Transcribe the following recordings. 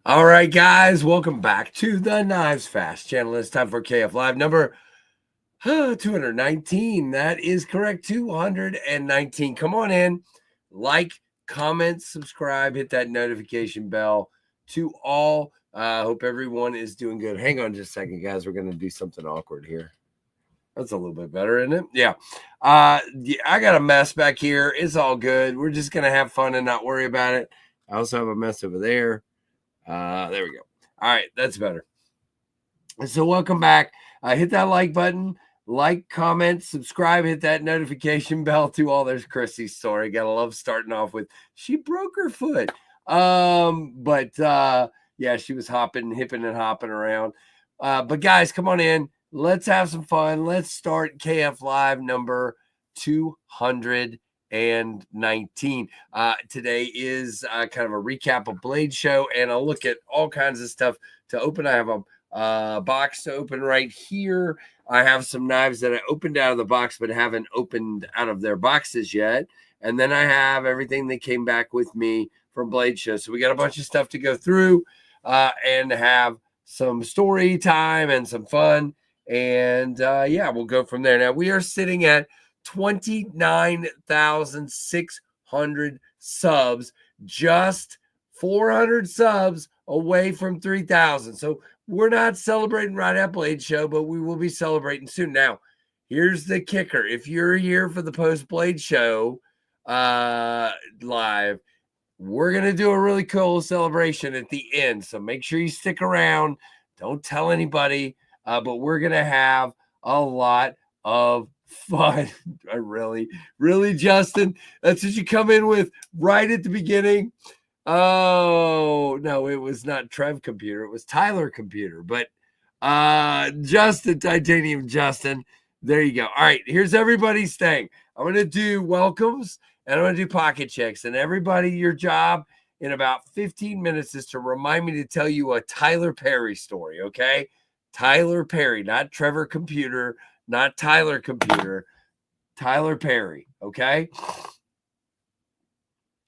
All right, guys, welcome back to the Knives Fast channel. It's time for KFLive number 219. That is correct, 219. Come on in, like, comment, subscribe, hit that notification bell to all. Hope everyone is doing good. Hang on just a second, guys. We're going to do something awkward here. That's a little bit better, isn't it? Yeah. I got a mess back here. It's all good. We're just going to have fun and not worry about it. I also have a mess over there. There we go. All right, that's better. So welcome back. Hit that like button, like, comment, subscribe, hit that notification bell to all. There's Chrissy's story. Gotta love starting off with she broke her foot. Yeah, she was hipping and hopping around. But guys, come on in. Let's have some fun. Let's start KFLive number 219. Today is kind of a recap of Blade Show, and I'll look at all kinds of stuff to open. I have a box to open right here. I have some knives that I opened out of the box but haven't opened out of their boxes yet, and then I have everything that came back with me from Blade Show. So we got a bunch of stuff to go through and have some story time and some fun, and yeah, we'll go from there. Now we are sitting at 29,600 subs, just 400 subs away from 3,000. So we're not celebrating right at Blade Show, but we will be celebrating soon. Now, here's the kicker. If you're here for the post Blade Show live, we're going to do a really cool celebration at the end. So make sure you stick around. Don't tell anybody, but we're going to have a lot of fun. I really, Justin, that's what you come in with right at the beginning. Oh no, it was not Trev Computer, it was Tyler Computer. But Justin, Titanium Justin, there you go. All right, here's everybody's thing. I'm gonna do welcomes and I'm gonna do pocket checks, and everybody, your job in about 15 minutes is to remind me to tell you a Tyler Perry story. Okay, Tyler Perry, not Trevor Computer, not Tyler Computer, Tyler Perry, okay?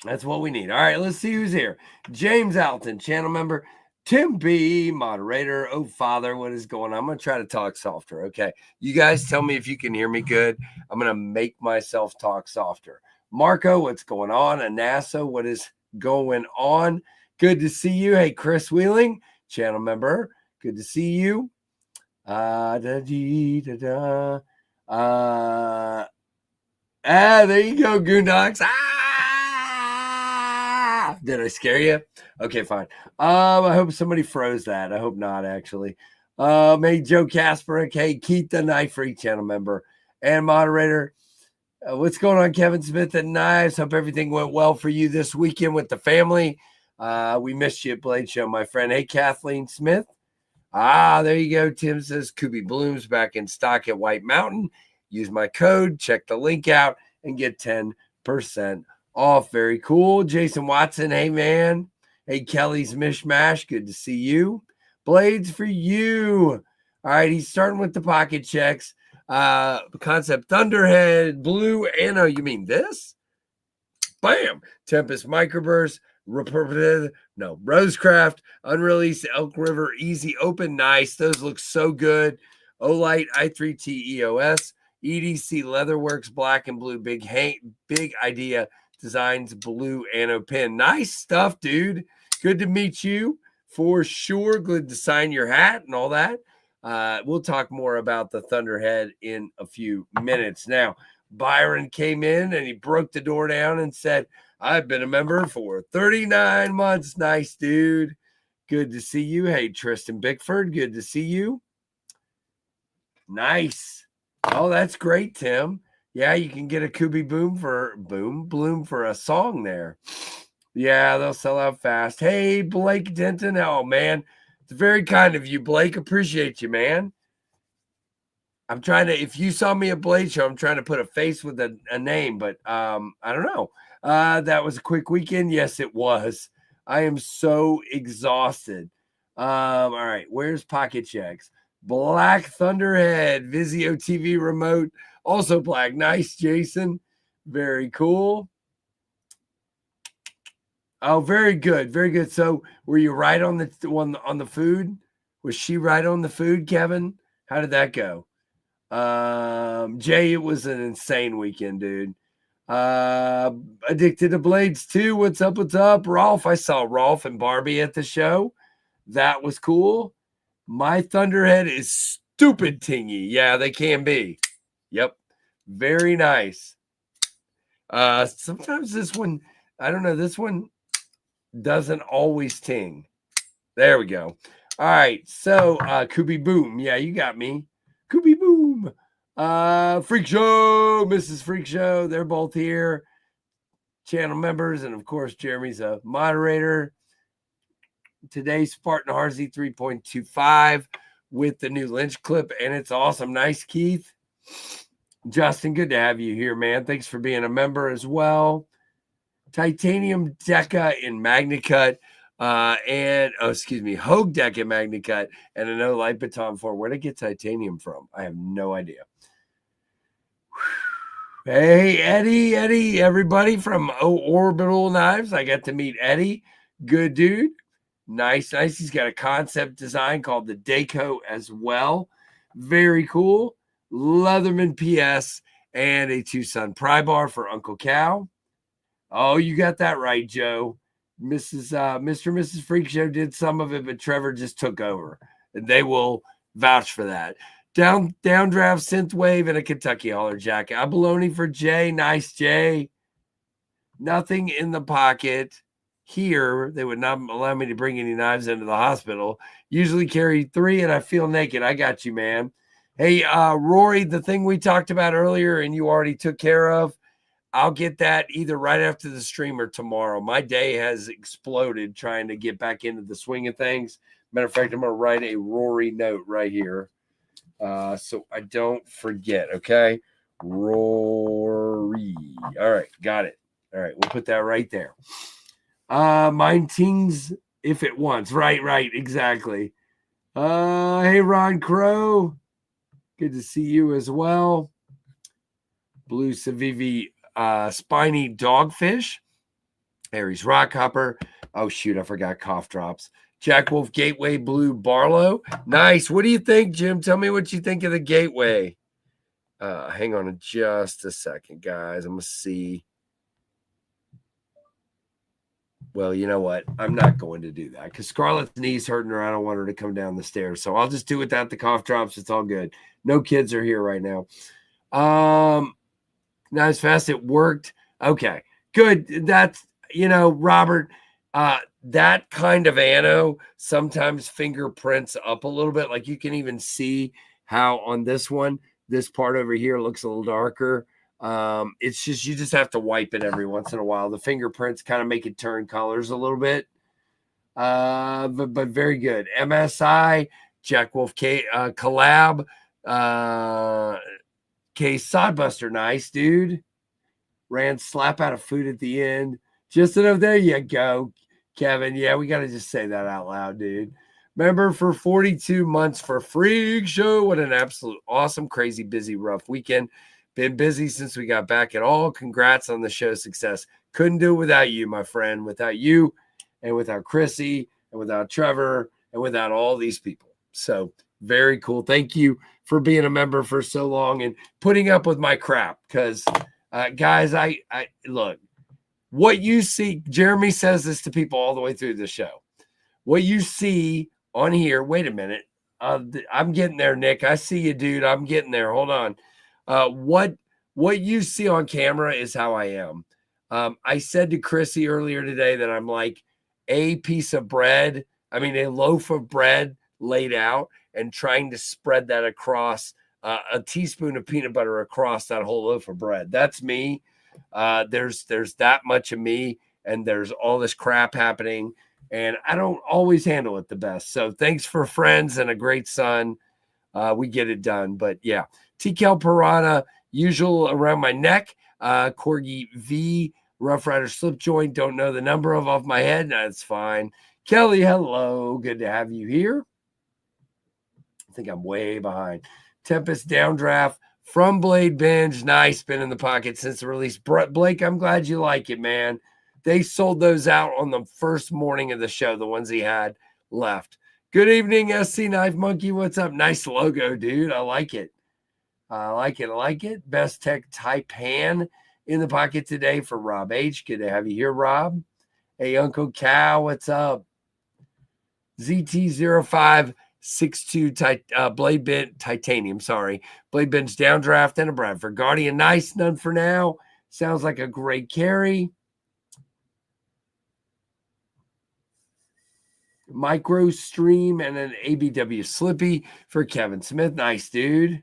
That's what we need. All right, let's see who's here. James Alton, channel member. Tim B, moderator. Oh, Father, what is going on? I'm going to try to talk softer, okay? You guys tell me if you can hear me good. I'm going to make myself talk softer. Marco, what's going on? Anassa, what is going on? Good to see you. Hey, Chris Wheeling, channel member. Good to see you. There you go, Goondocks. Did I scare you? Okay, fine. I hope somebody froze that. I hope not, actually. Hey, Joe Casper, okay, Keith the Knife Freak channel member and moderator. What's going on, Kevin Smith and Knives? Hope everything went well for you this weekend with the family. We missed you at Blade Show, my friend. Hey, Kathleen Smith. There you go. Tim says Kubi Blooms back in stock at White Mountain. Use my code, check the link out, and get 10% off. Very cool. Jason Watson, hey, man. Hey, Kelly's Mishmash, good to see you. Blades for you. All right, he's starting with the pocket checks. Concept Thunderhead, Blue Anno. You mean this? Bam! Tempest Microburst, Rosecraft, Unreleased Elk River, Easy Open, nice. Those look so good. Olight, i3T EOS, EDC Leatherworks, Black and Blue, Big Idea Designs, Blue Anno Pin. Nice stuff, dude. Good to meet you for sure. Good to sign your hat and all that. We'll talk more about the Thunderhead in a few minutes. Now, Byron came in and he broke the door down and said, I've been a member for 39 months. Nice, dude. Good to see you. Hey, Tristan Bickford, good to see you. Nice. Oh, that's great, Tim. Yeah, you can get a Kubi Bloom for a song there. Yeah, they'll sell out fast. Hey, Blake Denton. Oh, man. It's very kind of you, Blake. Appreciate you, man. I'm trying to, if you saw me at Blade Show, I'm trying to put a face with a name, but I don't know. That was a quick weekend. Yes, it was. I am so exhausted. All right, where's Pocket Checks? Black Thunderhead, Vizio TV remote, also black. Nice, Jason. Very cool. Oh, very good, very good. So, were you right on the one on the food? Was she right on the food, Kevin? How did that go? Jay, it was an insane weekend, dude. Addicted to Blades too. What's up? What's up? Rolf, I saw Rolf and Barbie at the show. That was cool. My Thunderhead is stupid tingy. Yeah, they can be. Yep. Very nice. Sometimes this one, I don't know, this one doesn't always ting. There we go. All right. So, Kubi Boom. Yeah, you got me. Kubi Boom. Freak Show, Mrs. Freak Show. They're both here. Channel members. And of course, Jeremy's a moderator. Today's Spartan Harzy 3.25 with the new Lynch clip. And it's awesome. Nice, Keith. Justin, good to have you here, man. Thanks for being a member as well. Titanium Deca in MagnaCut. Hogue Deck in MagnaCut, and a no light baton for. Where'd I get titanium from? I have no idea. Hey, Eddie, everybody from Orbital Knives. I got to meet Eddie. Good dude. Nice. He's got a concept design called the Deco as well. Very cool. Leatherman PS and a Tucson pry bar for Uncle Cal. Oh, you got that right, Joe. Mr. and Mrs. Freak Show did some of it, but Trevor just took over. And they will vouch for that. Downdraft Synthwave and a Kentucky Holler jacket. Abalone for Jay. Nice, Jay. Nothing in the pocket. Here, they would not allow me to bring any knives into the hospital. Usually carry 3, and I feel naked. I got you, man. Hey, Rory, the thing we talked about earlier and you already took care of, I'll get that either right after the stream or tomorrow. My day has exploded trying to get back into the swing of things. Matter of fact, I'm going to write a Rory note right here so I don't forget, okay? Rory. All right, got it. All right, we'll put that right there. Mine tings if it wants. Right, exactly. Hey, Ron Crow. Good to see you as well. Blue Savivi Spiny Dogfish. Aries Rockhopper. Oh, shoot, I forgot Cough Drops. Jack Wolf Gateway Blue Barlow. Nice. What do you think, Jim? Tell me what you think of the Gateway. Hang on just a second, guys. I'm going to see. Well, you know what? I'm not going to do that because Scarlett's knee's hurting her. I don't want her to come down the stairs. So I'll just do without the Cough Drops. It's all good. No kids are here right now. Not as fast. It worked. Okay, good. That's, Robert, that kind of anno sometimes fingerprints up a little bit. Like you can even see how on this one, this part over here looks a little darker. It's just you just have to wipe it every once in a while. The fingerprints kind of make it turn colors a little bit. But very good. MSI, Jack Wolf K collab. K Sodbuster, nice dude. Ran slap out of food at the end. Just enough. There you go, Kevin. Yeah, we got to just say that out loud, dude. Member for 42 months for Freak Show. What an absolute awesome, crazy, busy, rough weekend. Been busy since we got back at all. Congrats on the show's success. Couldn't do it without you, my friend. Without you and without Chrissy and without Trevor and without all these people. So very cool. Thank you for being a member for so long and putting up with my crap. Because, guys, I look, what you see, Jeremy says this to people all the way through the show. What you see on here, wait a minute. I'm getting there, Nick. I see you, dude. I'm getting there. Hold on. What you see on camera is how I am. I said to Chrissy earlier today that I'm like a piece of bread. I mean, a loaf of bread laid out and trying to spread that across a teaspoon of peanut butter across that whole loaf of bread. That's me. There's that much of me, and there's all this crap happening, and I don't always handle it the best. So thanks for friends and a great son. We get it done. But yeah, TKL Piranha, usual around my neck. Corgi V, Rough Rider slip joint. Don't know the number off my head. That's fine. Kelly, hello. Good to have you here. I think I'm way behind. Tempest Downdraft from Blade Binge. Nice. Been in the pocket since the release. Blake, I'm glad you like it, man. They sold those out on the first morning of the show, the ones he had left. Good evening, SC Knife Monkey. What's up? Nice logo, dude. I like it. I like it. Best Tech Taipan in the pocket today for Rob H. Good to have you here, Rob. Hey, Uncle Cal, what's up? ZT0562 Blade Bench Titanium, Blade Bench Downdraft and a Bradford Guardian. Nice, none for now. Sounds like a great carry. Micro Stream and an ABW Slippy for Kevin Smith. Nice, dude.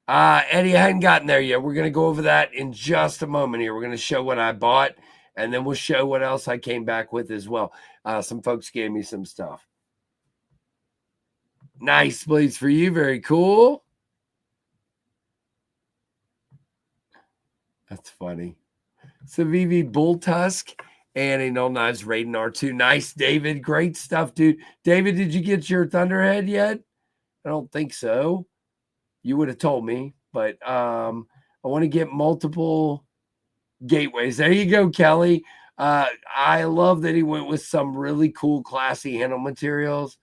Eddie, I hadn't gotten there yet. We're going to go over that in just a moment here. We're going to show what I bought, and then we'll show what else I came back with as well. Some folks gave me some stuff. Nice blades for you. Very cool. That's funny. Savivi Bull Tusk and a No Knives Raiden R2. Nice, David. Great stuff, dude. David, did you get your Thunderhead yet? I don't think so. You would have told me, but I want to get multiple gateways. There you go, Kelly. I love that he went with some really cool, classy handle materials.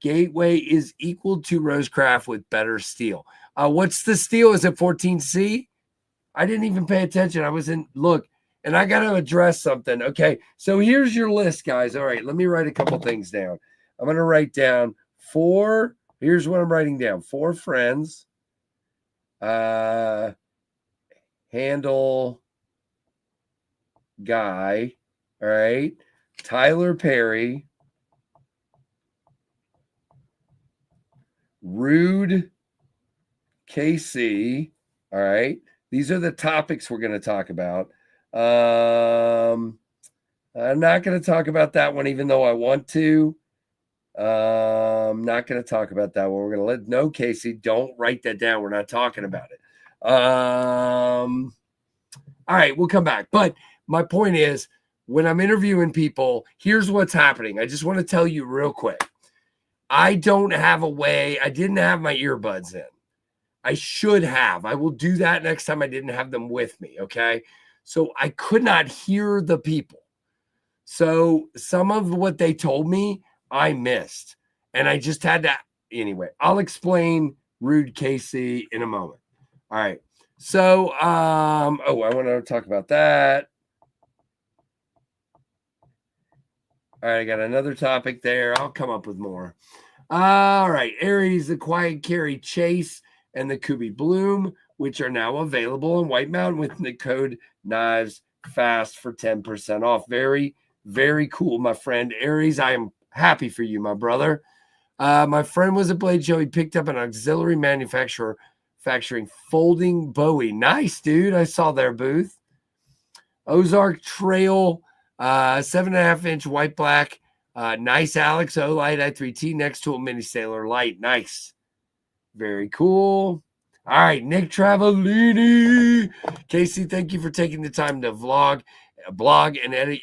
Gateway is equal to Rosecraft with better steel. What's the steel? Is it 14C? I didn't even pay attention. I was in, look, and I got to address something. Okay, so here's your list, guys. All right, let me write a couple things down. I'm going to write down here's what I'm writing down. 4 friends. Handle guy. All right. Tyler Perry. Rude KC. All right. These are the topics we're going to talk about. I'm not going to talk about that one, even though I want to. I'm not going to talk about that one. We're going to no, Casey, don't write that down. We're not talking about it. All right, we'll come back. But my point is, when I'm interviewing people, here's what's happening. I just want to tell you real quick. I don't have a way. I didn't have my earbuds in. I should have. I will do that next time I didn't have them with me, okay? So I could not hear the people. So some of what they told me, I missed. And I just had to, anyway, I'll explain Rude KC in a moment. All right. So, I want to talk about that. All right. I got another topic there. I'll come up with more. All right. Aries, the Quiet Carry Chase, and the Kubi Bloom, which are now available in White Mountain with the code Knives Fast for 10% off. Very, very cool, my friend. Aries, I am happy for you, my brother. My friend was a blade show. He picked up an auxiliary manufacturer Manufacturing Folding Bowie. Nice, dude. I saw their booth. Ozark Trail, 7.5-inch white black. Nice Alex O Light i3T next to a Mini Sailor Light. Nice. Very cool. All right, Nick Travellini. Casey, thank you for taking the time to blog and edit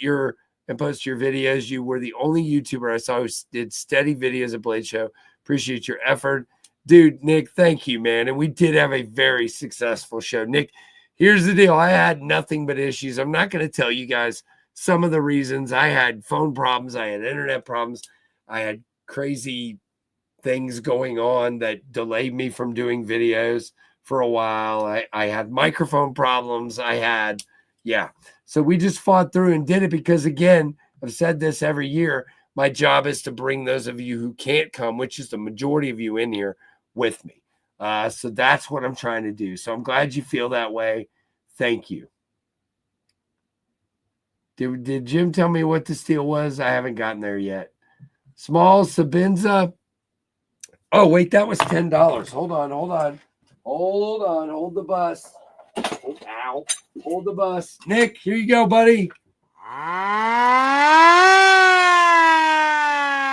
and post your videos. You were the only YouTuber I saw who did steady videos at Blade Show. Appreciate your effort. Dude, Nick, thank you, man. And we did have a very successful show. Nick, here's the deal. I had nothing but issues. I'm not going to tell you guys some of the reasons. I had phone problems. I had internet problems. I had crazy things going on that delayed me from doing videos for a while. I had microphone problems. So we just fought through and did it because, again, I've said this every year. My job is to bring those of you who can't come, which is the majority of you in here, with me. So that's what I'm trying to do. So I'm glad you feel that way. Thank you. Did Jim tell me what the steal was? I haven't gotten there yet. Small Sabinza. Oh, wait, that was $10. Hold on. Hold the bus. Ow. Hold the bus. Nick, here you go, buddy.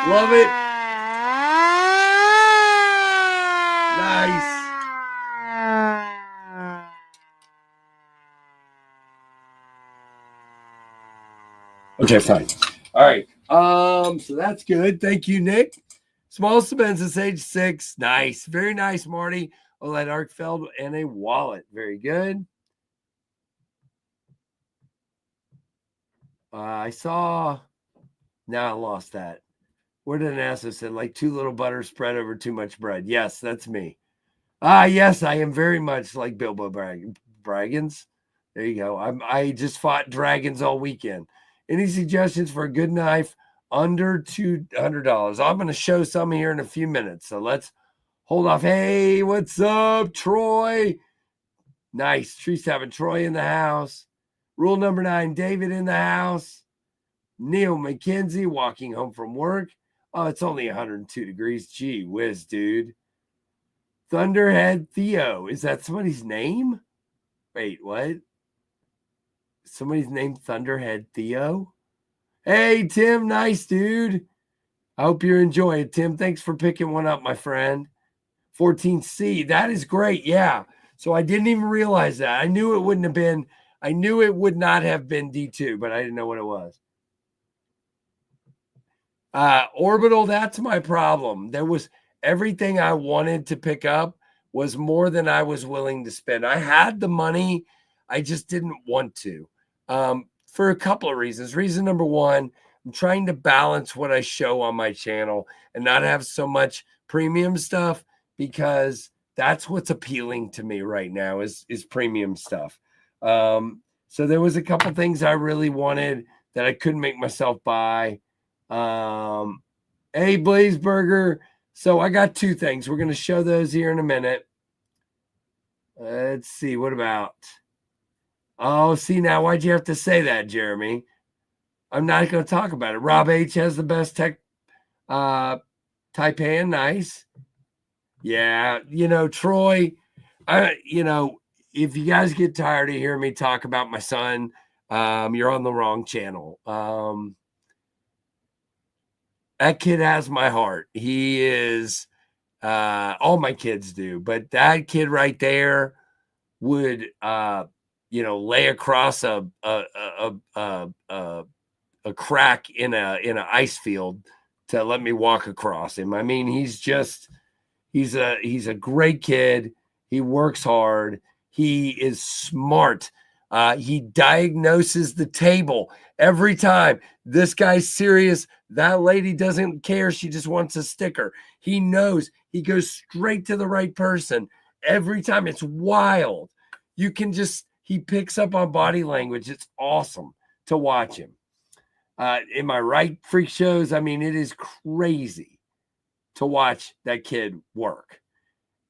Love it. Nice. Okay, fine. All right. So that's good. Thank you, Nick. Small Sabenza, age 6. Nice. Very nice, Marty. OLED Arkfeld and a wallet. Very good. I saw. Now I lost that. Where did an answer say? Like 2 little butter spread over too much bread. Yes, that's me. Yes, I am very much like Bilbo Braggins. There you go. I just fought dragons all weekend. Any suggestions for a good knife under $200? I'm going to show some here in a few minutes. So let's hold off. Hey, what's up, Troy? Nice. Trees having Troy in the house. Rule number 9, David in the house. Neil McKenzie walking home from work. Oh, it's only 102 degrees. Gee whiz, dude. Thunderhead Theo. Is that somebody's name? Wait, what? Somebody's named Thunderhead Theo? Hey, Tim. Nice, dude. I hope you're enjoying it, Tim. Thanks for picking one up, my friend. 14C. That is great. Yeah. So I didn't even realize that. I knew it would not have been D2, but I didn't know what it was. Orbital, that's my problem. There was everything I wanted to pick up was more than I was willing to spend. I had the money. I just didn't want to, for a couple of reasons. Reason number 1, I'm trying to balance what I show on my channel and not have so much premium stuff, because that's what's appealing to me right now is premium stuff. So there was a couple things I really wanted that I couldn't make myself buy. Hey, Blazeburger. So I got 2 things. We're going to show those here in a minute. Let's see. What about? Oh, see, now why'd you have to say that, Jeremy? I'm not going to talk about it. Rob H has the best tech Taipan. Nice. Yeah. Troy, if you guys get tired of hearing me talk about my son, you're on the wrong channel. That kid has my heart. He is, all my kids do, but that kid right there would, lay across a crack in an ice field to let me walk across him. I mean, he's a great kid. He works hard. He is smart. He diagnoses the table every time. This guy's serious. That lady doesn't care. She just wants a sticker. He knows. He goes straight to the right person every time. It's wild. He picks up on body language. It's awesome to watch him. Am I right, freak shows? I mean, it is crazy to watch that kid work.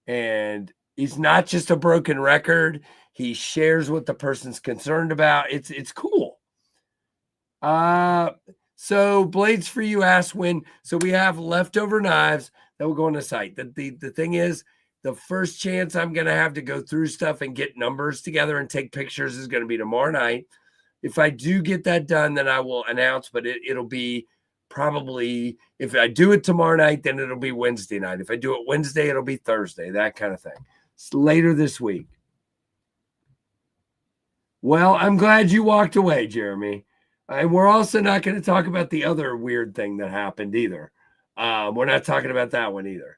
And he's not just a broken record. He shares what the person's concerned about. It's cool. So Blades for You asks when. So we have leftover knives that will go on the site. The thing is, The first chance I'm going to have to go through stuff and get numbers together and take pictures is going to be tomorrow night. If I do get that done, then I will announce, but it'll be probably, if I do it tomorrow night, then it'll be Wednesday night. If I do it Wednesday, it'll be Thursday, that kind of thing. It's later this week. Well, I'm glad you walked away, Jeremy. And we're also not going to talk about the other weird thing that happened either. We're not talking about that one either.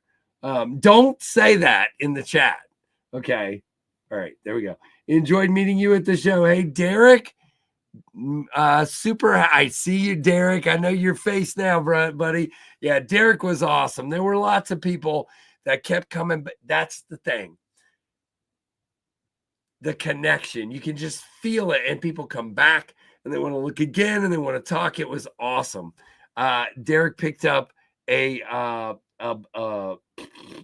Don't say that in the chat. Okay. All right. There we go. Enjoyed meeting you at the show. Hey, Derek. Super. I see you, Derek. I know your face now, buddy. Yeah, Derek was awesome. There were lots of people that kept coming, but that's the thing. The connection, you can just feel it, and people come back and they want to look again and they want to talk. It was awesome. Derek picked up a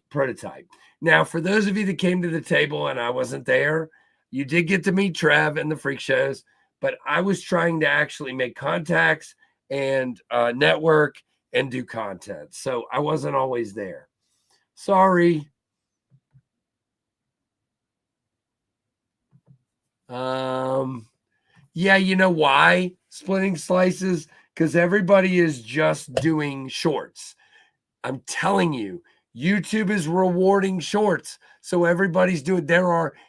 prototype. Now, for those of you that came to the table and I wasn't there, you did get to meet Trev and the freak shows, but I was trying to actually make contacts and network and do content. So I wasn't always there. Sorry. Yeah, you know why? Splitting slices? Because everybody is just doing shorts. I'm telling you, YouTube is rewarding shorts. So everybody's doing,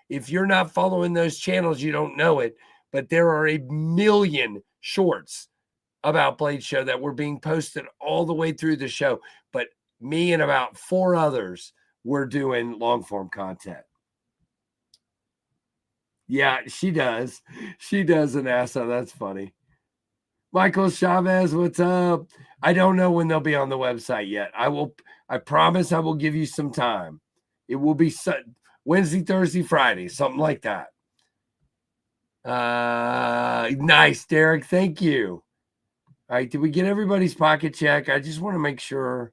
if you're not following those channels, you don't know it, but there are 1 million shorts about Blade Show that were being posted all the way through the show. But me and about 4 others were doing long form content. Yeah, she does. She does an asshole. That's funny. Michael Chavez, what's up? I don't know when they'll be on the website yet. I promise I will give you some time. It will be Wednesday, Thursday, Friday, something like that. Nice, Derek. Thank you. All right, did we get everybody's pocket check? I just want to make sure.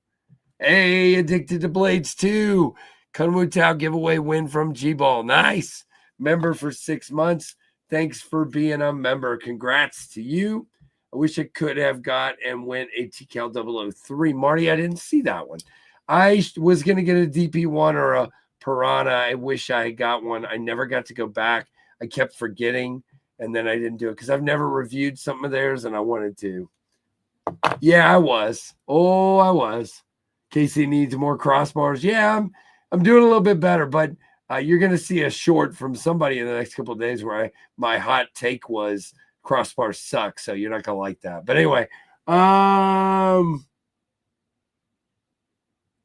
Hey, Addicted to Blades 2. Kunwu Tao giveaway win from G-Ball. Nice. Member for 6 months. Thanks for being a member. Congrats to you. I wish I could have got and went a TCal 003. Marty, I didn't see that one. I was going to get a DP1 or a Piranha. I wish I had got one. I never got to go back. I kept forgetting, and then I didn't do it because I've never reviewed some of theirs, and I wanted to. Yeah, I was. Oh, I was. Casey needs more crossbars. Yeah, I'm doing a little bit better, but you're going to see a short from somebody in the next couple of days where my hot take was crossbars suck, so you're not going to like that. But anyway,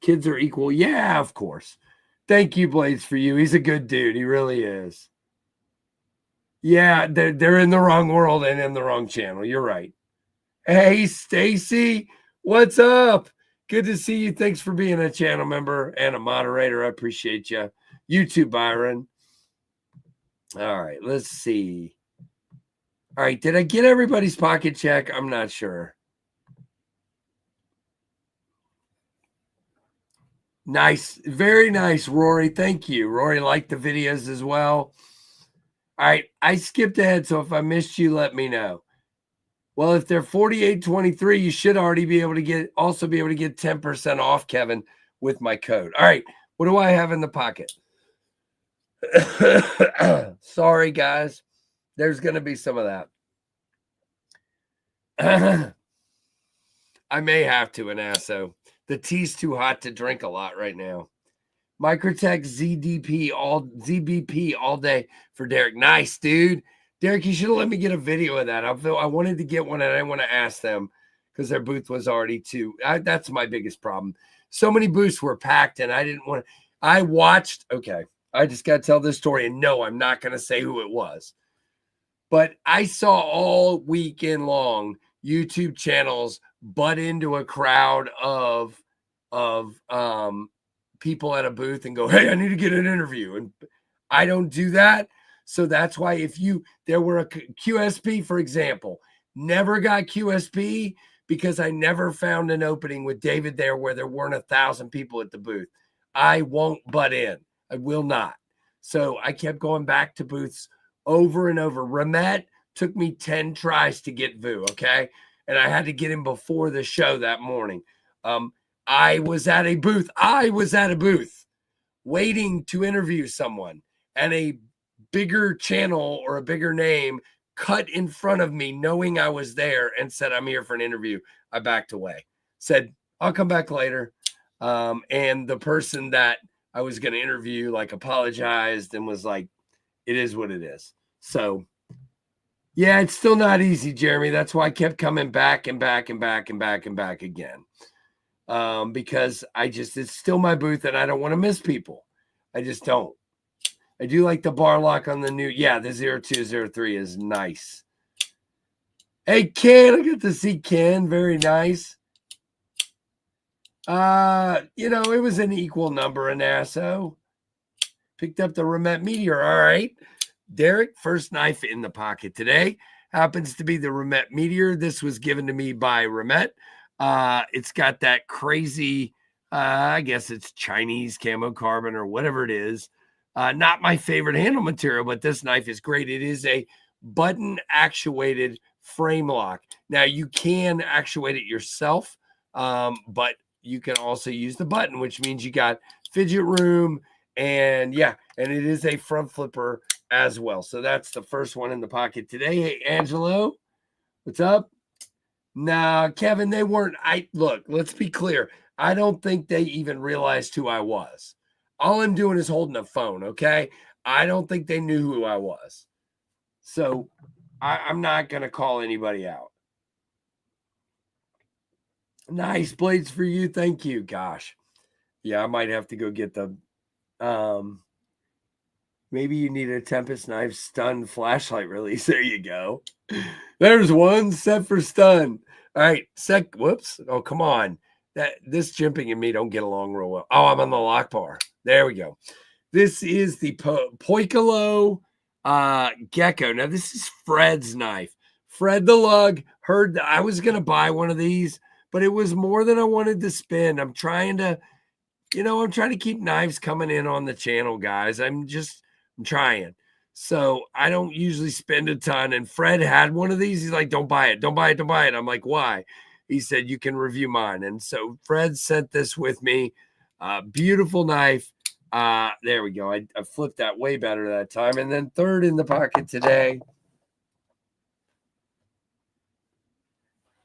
kids are equal. Yeah, of course. Thank you, Blades, for you. He's a good dude. He really is. Yeah, they're in the wrong world and in the wrong channel. You're right. Hey, Stacy, what's up? Good to see you. Thanks for being a channel member and a moderator. I appreciate you. You too, Byron. All right, let's see. All right, did I get everybody's pocket check? I'm not sure. Nice. Very nice, Rory. Thank you. Rory liked the videos as well. All right, I skipped ahead, so if I missed you, let me know. Well, if they're 48.23, you should already be able to get 10% off, Kevin, with my code. All right, what do I have in the pocket? Sorry, guys. There's going to be some of that. I may have to, an asso. The tea's too hot to drink a lot right now. Microtech ZBP all day for Derek. Nice, dude. Derek, you should have let me get a video of that. I wanted to get one and I didn't want to ask them because their booth was already too. That's my biggest problem. So many booths were packed and I didn't want to. I watched. Okay. I just got to tell this story. And no, I'm not going to say who it was. But I saw all weekend long YouTube channels butt into a crowd of people at a booth and go, hey, I need to get an interview. And I don't do that. So that's why there were a QSP, for example, never got QSP because I never found an opening with David there where there weren't 1,000 people at the booth. I won't butt in. I will not. So I kept going back to booths over and over. Ramet took me 10 tries to get Vu, okay? And I had to get him before the show that morning. I was at a booth. waiting to interview someone, and a bigger channel or a bigger name cut in front of me knowing I was there and said, I'm here for an interview. I backed away, said, I'll come back later. And the person that I was going to interview like apologized and was like, it is what it is. So yeah, it's still not easy, Jeremy. That's why I kept coming back and back and back and back and back again. Because it's still my booth and I don't want to miss people. I just don't. I do like the bar lock on the new. Yeah, the 0203 is nice. Hey, Ken, I get to see Ken. Very nice. It was an equal number in Nassau. Picked up the Remet Meteor. All right. Derek, first knife in the pocket today. Happens to be the Remet Meteor. This was given to me by Remet. It's got that crazy, I guess it's Chinese camo carbon or whatever it is. Not my favorite handle material, but this knife is great. It is a button actuated frame lock. Now you can actuate it yourself, but you can also use the button, which means you got fidget room and it is a front flipper as well. So that's the first one in the pocket today. Hey, Angelo, what's up? Nah, Kevin, they weren't. Look, let's be clear. I don't think they even realized who I was. All I'm doing is holding a phone, okay? I don't think they knew who I was. So I'm not going to call anybody out. Nice blades for you. Thank you. Gosh. Yeah, I might have to go get the maybe you need a Tempest knife stun flashlight release. There you go. There's one set for stun. All right. Whoops. Oh, come on. This jimping and me don't get along real well. Oh, I'm on the lock bar. There we go. This is the Poikilo Gecko. Now, this is Fred's knife. Fred the Lug heard that I was going to buy one of these, but it was more than I wanted to spend. I'm trying to keep knives coming in on the channel, guys. I'm trying. So I don't usually spend a ton. And Fred had one of these. He's like, don't buy it. Don't buy it. Don't buy it. I'm like, why? He said, you can review mine. And so Fred sent this with me. Beautiful knife. There we go. I flipped that way better that time. And then third in the pocket today.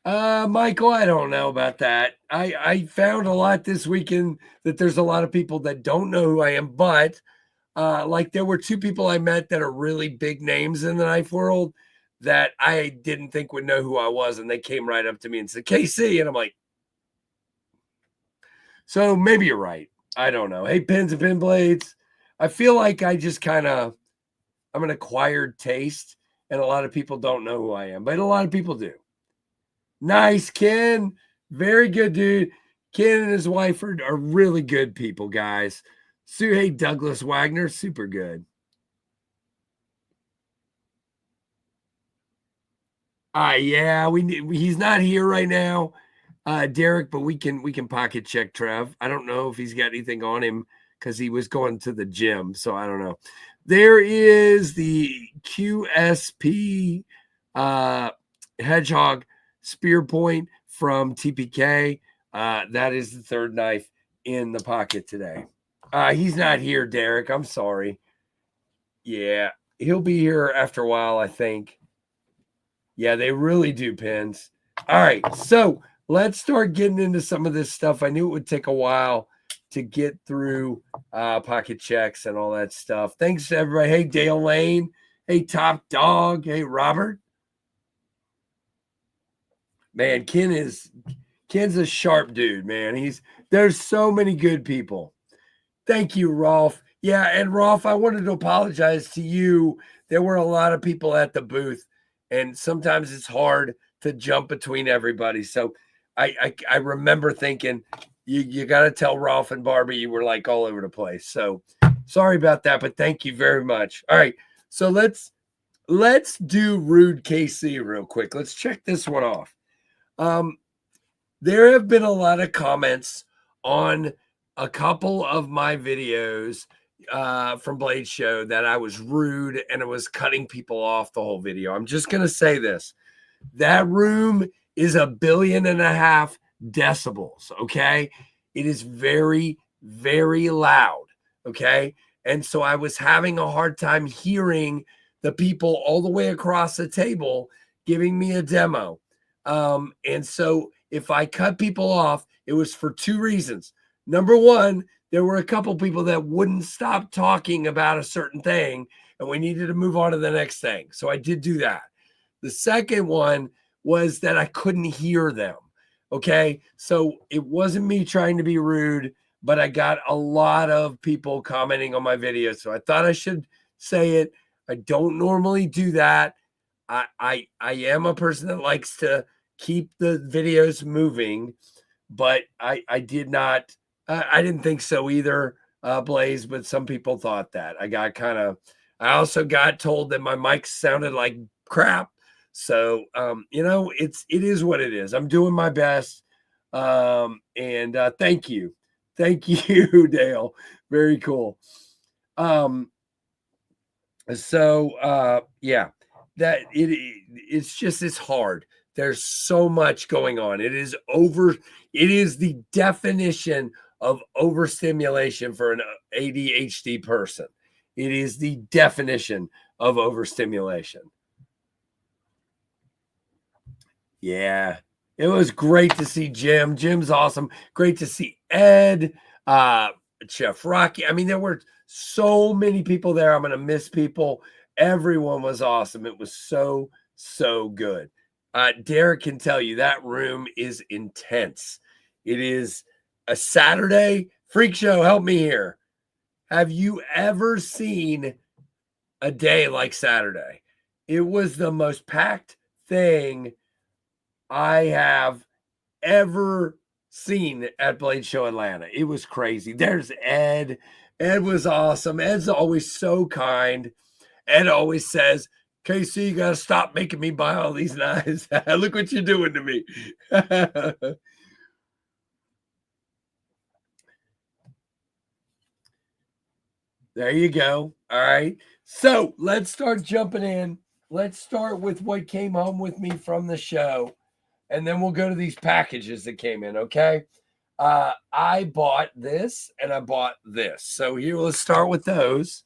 Michael, I don't know about that. I found a lot this weekend that there's a lot of people that don't know who I am, but like there were two people I met that are really big names in the knife world that I didn't think would know who I was. And they came right up to me and said, KC. And I'm like, so maybe you're right. I don't know. Hey, pins and pin blades. I feel like I'm an acquired taste, and a lot of people don't know who I am, but a lot of people do. Nice, Ken. Very good, dude. Ken and his wife are really good people, guys. Hey, Douglas Wagner, super good. Yeah, he's not here right now, Derek, but we can pocket check Trev. I don't know if he's got anything on him because he was going to the gym, so I don't know. There is the QSP Hedgehog Spear Point from TPK. That is the third knife in the pocket today. He's not here, Derek. I'm sorry. Yeah, he'll be here after a while, I think. Yeah, they really do, pins. All right, so let's start getting into some of this stuff. I knew it would take a while to get through pocket checks and all that stuff. Thanks to everybody. Hey, Dale Lane. Hey, Top Dog. Hey, Robert. Man, Ken's a sharp dude, man. There's so many good people. Thank you, Rolf. Yeah, and Rolf, I wanted to apologize to you. There were a lot of people at the booth, and sometimes it's hard to jump between everybody. So I remember thinking, you got to tell Rolf and Barbie you were like all over the place. So sorry about that, but thank you very much. All right, so let's do Rude KC real quick. Let's check this one off. There have been a lot of comments on a couple of my videos from Blade Show that I was rude and I was cutting people off the whole video. I'm just going to say this. That room is 1.5 billion decibels, okay? It is very, very loud. Okay. And so I was having a hard time hearing the people all the way across the table giving me a demo. And so if I cut people off, it was for two reasons. Number one, there were a couple people that wouldn't stop talking about a certain thing, and we needed to move on to the next thing. So I did do that. The second one was that I couldn't hear them. Okay. So it wasn't me trying to be rude, but I got a lot of people commenting on my videos. So I thought I should say it. I don't normally do that. I am a person that likes to keep the videos moving, but I did not, I didn't think so either, Blaze, but some people thought that. I also got told that my mic sounded like crap. So, it is what it is. I'm doing my best. And thank you. Thank you, Dale. Very cool. Yeah, it's hard. There's so much going on. It is the definition of overstimulation for an ADHD person. It is the definition of overstimulation. Yeah, it was great to see Jim. Jim's awesome. Great to see Ed, Chef Rocky. I mean, there were so many people there. I'm going to miss people. Everyone was awesome. It was so, so good. Derek can tell you that room is intense. It is a Saturday freak show. Help me here. Have you ever seen a day like Saturday? It was the most packed thing I have ever seen at Blade Show Atlanta. It was crazy. There's Ed. Ed was awesome. Ed's always so kind. Ed always says, KC, you got to stop making me buy all these knives. Look what you're doing to me. There you go. All right. So let's start jumping in. Let's start with what came home with me from the show, and then we'll go to these packages that came in. Okay. I bought this and I bought this. So here, let's start with those.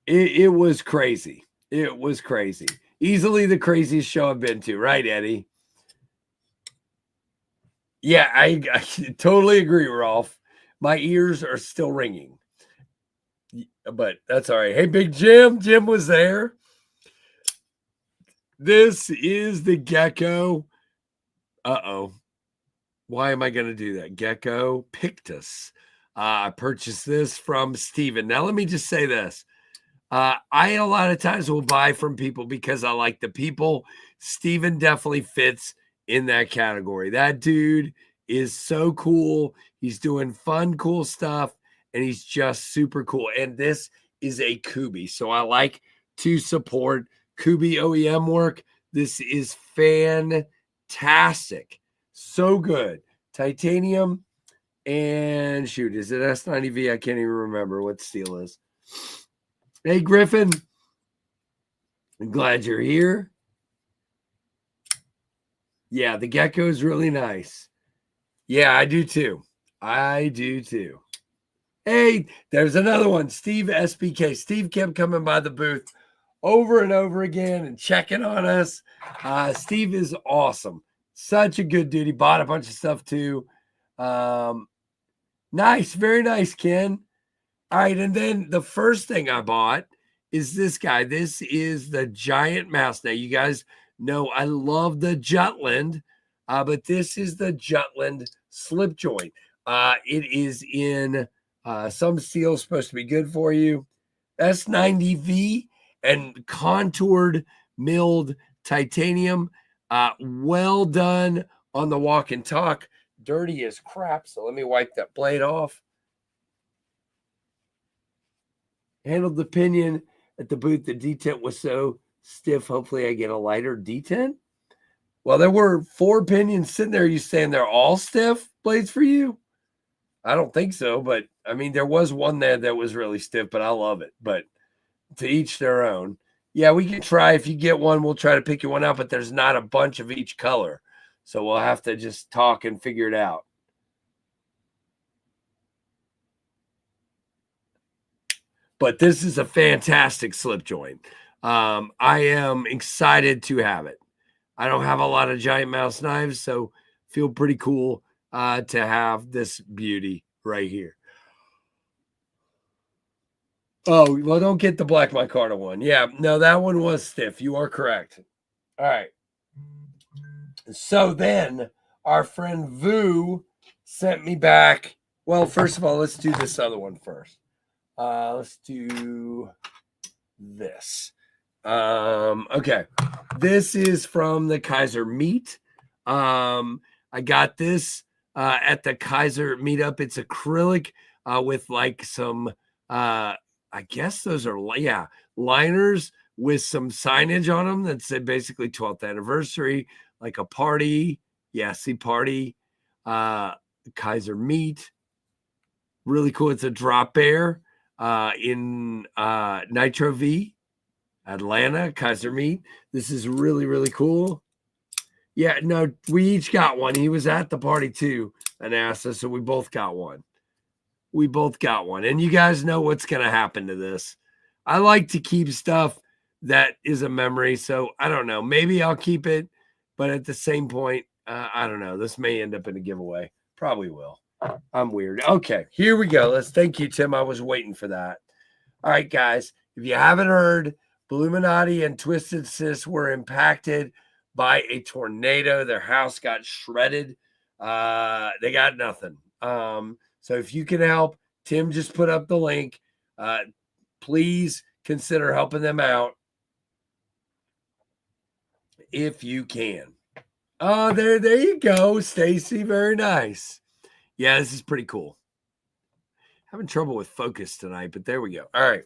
It was crazy. It was crazy. Easily the craziest show I've been to, right, Eddie? Yeah, I totally agree, Rolf. My ears are still ringing, but that's all right. Hey, Big Jim. Jim was there. This is the gecko. Uh-oh. Why am I going to do that? Gecko Pictus. I purchased this from Steven. Now, let me just say this. I a lot of times will buy from people because I like the people. Steven definitely fits in that category. That dude is so cool. He's doing fun, cool stuff, and he's just super cool. And this is a Kubi. So I like to support Kubi OEM work. This is fantastic. So good. Titanium and shoot, is it S90V? I can't even remember what steel is. Hey, Griffin. I'm glad you're here. Yeah, the gecko is really nice. Yeah, I do too. I do too. Hey, there's another one. Steve SBK. Steve kept coming by the booth over and over again and checking on us. Steve is awesome. Such a good dude. He bought a bunch of stuff too. Nice. Very nice, Ken. All right. And then the first thing I bought is this guy. This is the giant mouse. Now, you guys know I love the Jutland, but this is the Jutland slip joint. It is in some steel, supposed to be good for you. S90V and contoured milled titanium. Well done on the walk and talk. Dirty as crap. So let me wipe that blade off. Handled the pinion at the booth. The detent was so stiff. Hopefully I get a lighter detent. Well, there were 4 pinions sitting there. You saying they're all stiff blades for you? I don't think so, but I mean, there was one there that was really stiff, but I love it. But to each their own. Yeah, we can try. If you get one, we'll try to pick you one out, but there's not a bunch of each color. So we'll have to just talk and figure it out. But this is a fantastic slip joint. I am excited to have it. I don't have a lot of giant mouse knives, so feel pretty cool to have this beauty right here. Oh, well, don't get the black micarta one. Yeah, no, that one was stiff. You are correct. All right. So then our friend Vu sent me back. Well, first of all, let's do this other one first. Let's do this. Okay. This is from the Kaiser meet. I got this at the Kaiser meetup. It's acrylic with like some I guess those are liners with some signage on them that said basically 12th anniversary, like a party. Yeah, see party. Kaiser meet. Really cool. It's a drop bear in Nitro V, Atlanta, Kaiser meet. This is really, really cool. Yeah, no, we each got one. He was at the party too, Anassa, so we both got one. We both got one. And you guys know what's going to happen to this. I like to keep stuff that is a memory. So I don't know. Maybe I'll keep it. But at the same point, I don't know. This may end up in a giveaway. Probably will. I'm weird. Okay, here we go. Thank you, Tim. I was waiting for that. All right, guys. If you haven't heard, Bluminati and Twisted Sis were impacted by a tornado. Their house got shredded. They got nothing. So if you can help, Tim just put up the link. Please consider helping them out if you can. Oh, there you go, Stacy. Very nice. Yeah, this is pretty cool. Having trouble with focus tonight, but there we go. All right.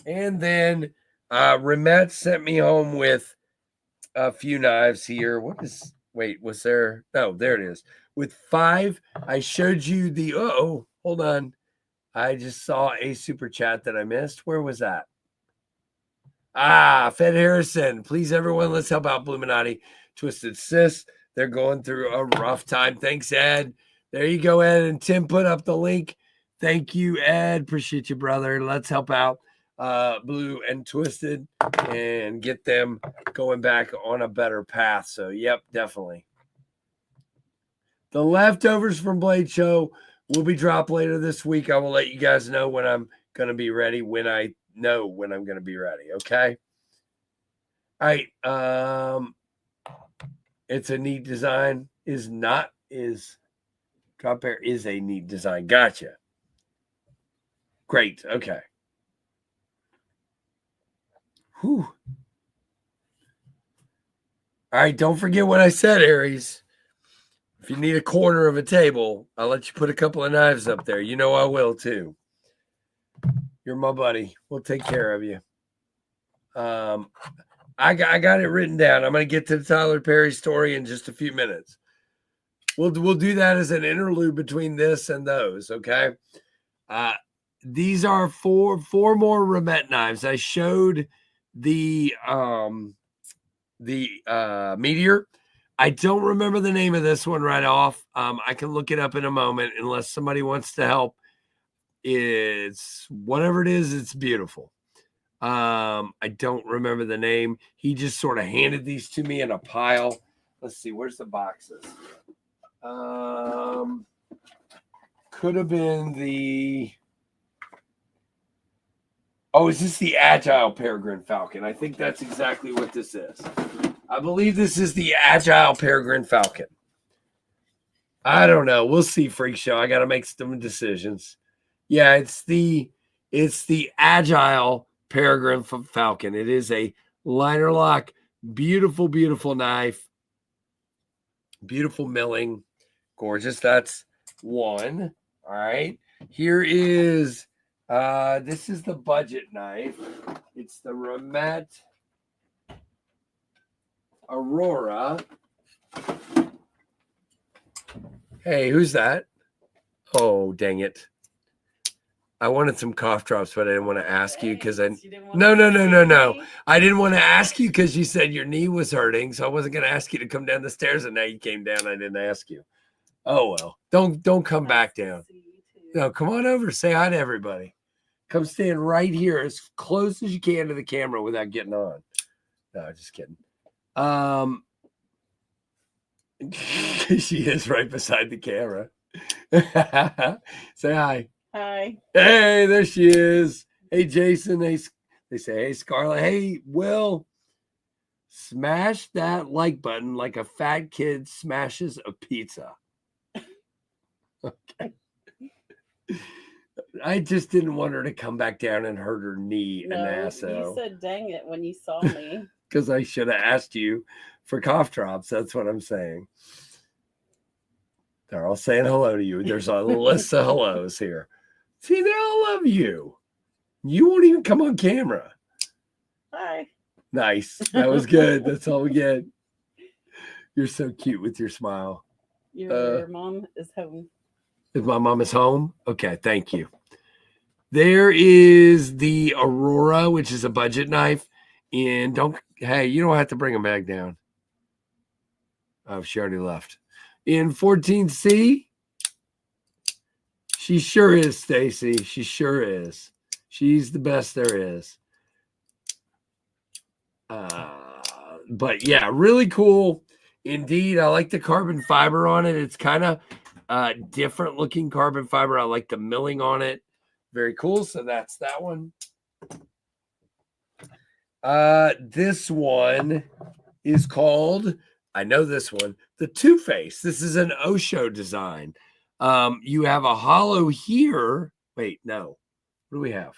And then Remet sent me home with a few knives here. Was there? No, there it is. With 5, I showed you the, hold on. I just saw a super chat that I missed. Where was that? Fed Harrison. Please, everyone, let's help out Bluminati. Twisted Sis. They're going through a rough time. Thanks, Ed. There you go, Ed. And Tim put up the link. Thank you, Ed. Appreciate you, brother. Let's help out Blue and Twisted and get them going back on a better path. So, yep, definitely. The leftovers from Blade Show will be dropped later this week. I will let you guys know when I'm going to be ready, when I know when I'm going to be ready, okay? All right. It's a neat design. Drop Bear is a neat design. Gotcha. Great. Okay. Whew. All right. Don't forget what I said, Aries. If you need a corner of a table, I'll let you put a couple of knives up there. You know I will too. You're my buddy. We'll take care of you. I got it written down. I'm going to get to the Tyler Perry story in just a few minutes. We'll do that as an interlude between this and those, okay? These are four more Remet knives. I showed the Meteor. I don't remember the name of this one right off. I can look it up in a moment unless somebody wants to help. It's whatever it is, it's beautiful. I don't remember the name. He just sort of handed these to me in a pile. Let's see, where's the boxes? Could have been the... Oh, is this the Agile Peregrine Falcon? I think that's exactly what this is. I believe this is the Agile Peregrine Falcon. I don't know. We'll see, Freak Show. I got to make some decisions. Yeah, it's the Agile Peregrine Falcon. It is a liner lock, beautiful, beautiful knife, beautiful milling, gorgeous. That's one. All right. Here is, this is the budget knife. It's the Remet Aurora. Hey, who's that? Oh, dang it. I wanted some cough drops, but I didn't want to ask you because No. I didn't want to ask you because you said your knee was hurting, so I wasn't going to ask you to come down the stairs, and now you came down. I didn't ask you. Oh well, don't come back down. No, come on over. Say hi to everybody. Come stand right here as close as you can to the camera without getting on. No, just kidding. She is right beside the camera. Say hi. Hi. Hey, there she is. Hey, Jason. They say, hey, Scarlett. Hey, Will. Smash that like button like a fat kid smashes a pizza. Okay. I just didn't want her to come back down and hurt her knee and ass. You said dang it when you saw me. Because I should have asked you for cough drops. That's what I'm saying. They're all saying hello to you. There's a list of hellos here. See, they all love you. You won't even come on camera. Hi. Nice. That was good. That's all we get. You're so cute with your smile. Your mom is home. If my mom is home? Okay, thank you. There is the Aurora, which is a budget knife. And hey, you don't have to bring them back down. Oh, she already left. In 14C, she sure is, Stacy. She sure is. She's the best there is. But yeah, really cool. Indeed, I like the carbon fiber on it. It's kind of different looking carbon fiber. I like the milling on it. Very cool. So that's that one. This one is called, I know this one, the Two-Face. This is an Osho design. You have a hollow here. Wait, no. What do we have?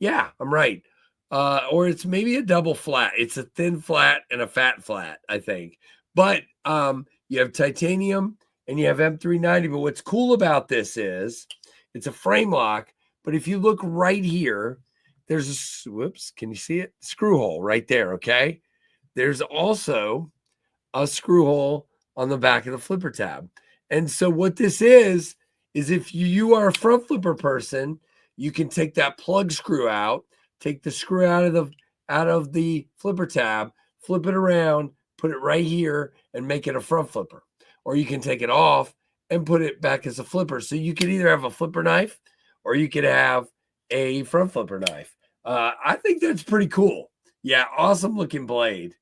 Yeah, I'm right. Or it's maybe a double flat. It's a thin flat and a fat flat, I think. But you have titanium and you have M390. But what's cool about this is it's a frame lock. But if you look right here, there's a, whoops, can you see it? Screw hole right there, okay? There's also a screw hole on the back of the flipper tab. And so what this is if you are a front flipper person, you can take that plug screw out, take the screw out of the flipper tab, flip it around, put it right here, and make it a front flipper. Or you can take it off and put it back as a flipper. So you could either have a flipper knife or you could have a front flipper knife. I think that's pretty cool. Yeah, awesome looking blade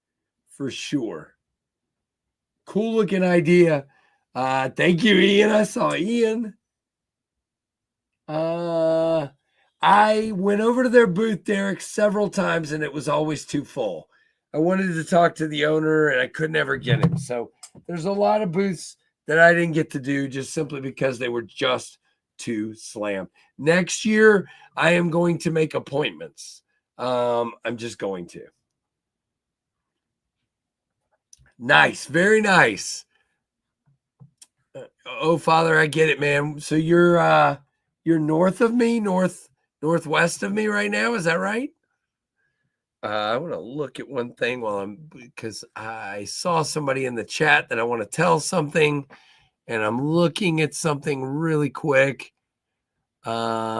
for sure. Cool looking idea. Thank you, Ian. I saw Ian. I went over to their booth, Derek, several times, and it was always too full. I wanted to talk to the owner, and I could never get him. So there's a lot of booths that I didn't get to do just simply because they were just too slammed. Next year, I am going to make appointments. I'm just going to. Nice. Very nice. Oh, Father, I get it, man. So you're north of me, northwest of me right now. Is that right? I want to look at one thing because I saw somebody in the chat that I want to tell something, and I'm looking at something really quick. No.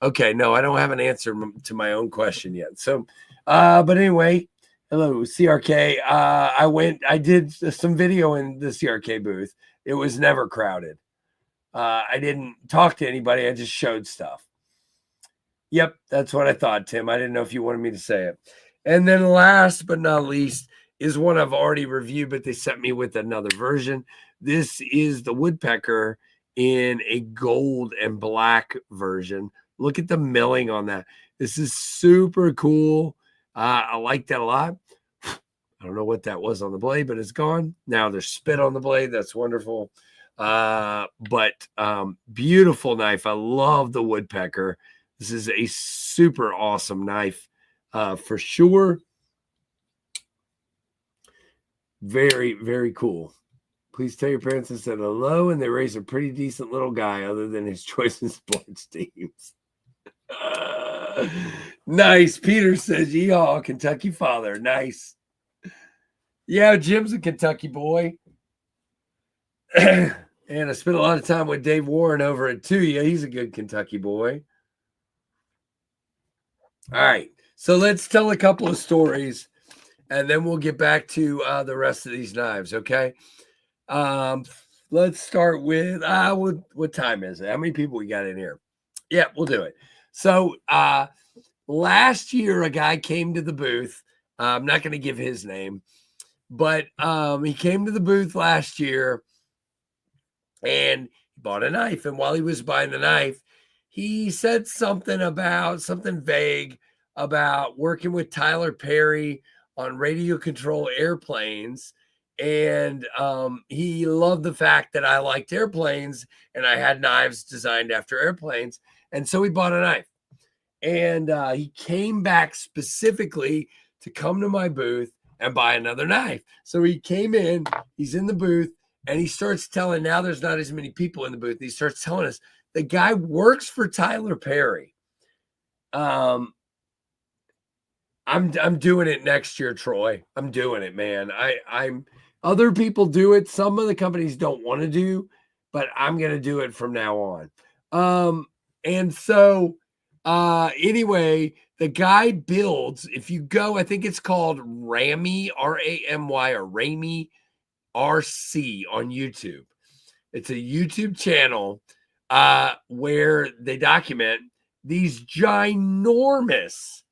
Okay, no, I don't have an answer to my own question yet. So, but anyway, hello, CRK. I did some video in the CRK booth. It was never crowded. I didn't talk to anybody. I just showed stuff. Yep, that's what I thought, Tim. I didn't know if you wanted me to say it. And then last but not least is one I've already reviewed, but they sent me with another version. This is the woodpecker in a gold and black version. Look at the milling on that. This is super cool. I like that a lot. I don't know what that was on the blade, but it's gone. Now there's spit on the blade. That's wonderful. But beautiful knife. I love the woodpecker. This is a super awesome knife for sure. Very, very cool. Please tell your parents I said hello, and they raised a pretty decent little guy other than his choice in sports teams. Nice. Peter says, yeehaw, Kentucky father. Nice. Yeah, Jim's a Kentucky boy. And I spent a lot of time with Dave Warren over at Tuya. He's a good Kentucky boy. All right. So let's tell a couple of stories, and then we'll get back to the rest of these knives, okay? Let's start with, what time is it? How many people we got in here? Yeah, we'll do it. So last year, a guy came to the booth. I'm not going to give his name, but he came to the booth last year and he bought a knife. And while he was buying the knife, he said something vague about working with Tyler Perry on radio control airplanes. And he loved the fact that I liked airplanes and I had knives designed after airplanes. And so he bought a knife. And he came back specifically to come to my booth and buy another knife. So he came in, he's in the booth, and he starts telling, now there's not as many people in the booth. He starts telling us the guy works for Tyler Perry. I'm doing it next year, Troy. I'm doing it, man. I'm other people do it. Some of the companies don't want to do, but I'm gonna do it from now on. And so anyway, the guy builds, if you go, I think it's called Ramy, R-A-M-Y, or Ramy RC on YouTube. It's a YouTube channel where they document these ginormous,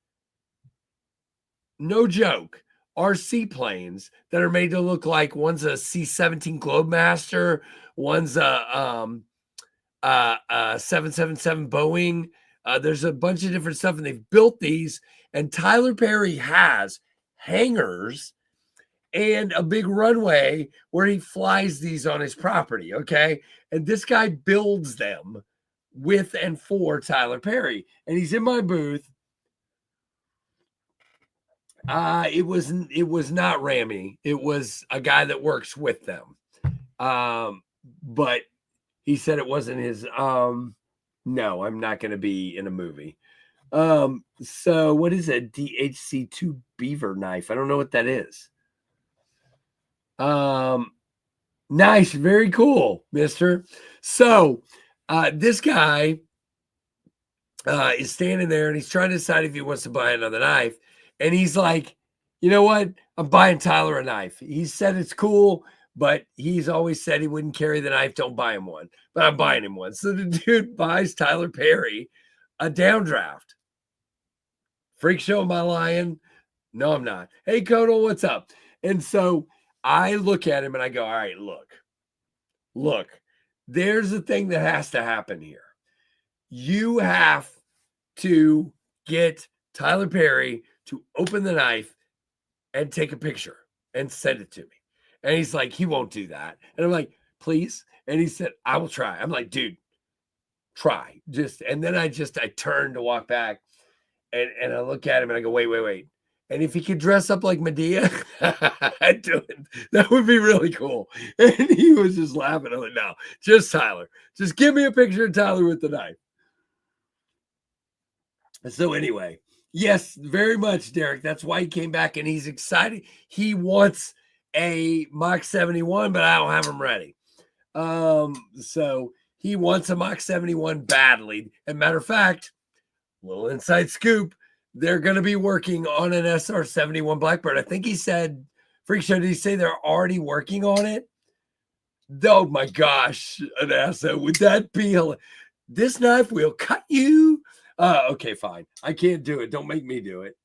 no joke, RC planes that are made to look like one's a C-17 Globemaster, one's a 777 Boeing. There's a bunch of different stuff, and they've built these. And Tyler Perry has hangars and a big runway where he flies these on his property. Okay. And this guy builds them with and for Tyler Perry. And he's in my booth. It was not Ramy. It was a guy that works with them. But he said it wasn't his. No, I'm not going to be in a movie. So what is a DHC2 beaver knife? I don't know what that is. Nice, very cool, mister. So this guy is standing there and he's trying to decide if he wants to buy another knife. And he's like, you know what? I'm buying Tyler a knife. He said it's cool, but he's always said he wouldn't carry the knife. Don't buy him one. But I'm buying him one. So the dude buys Tyler Perry a downdraft. Freak show, am I lying? No, I'm not. Hey, Kodo, what's up? And so I look at him and I go, all right, look, there's a thing that has to happen here. You have to get Tyler Perry to open the knife and take a picture and send it to me. And he's like, he won't do that. And I'm like, please. And he said, I will try. I'm like, dude, try. And then I turned to walk back and I look at him and I go, wait. And if he could dress up like Medea, I'd do it. That would be really cool. And he was just laughing. I'm like, no, just Tyler. Just give me a picture of Tyler with the knife. So anyway, yes, very much, Derek. That's why he came back and he's excited. He wants a Mach 71, but I don't have him ready. So he wants a Mach 71 badly. And matter of fact, little inside scoop, they're going to be working on an SR-71 Blackbird. I think he said, Freak Show, did he say they're already working on it? Oh my gosh, an asshole. Would that be this knife will cut you? Okay, fine. I can't do it. Don't make me do it.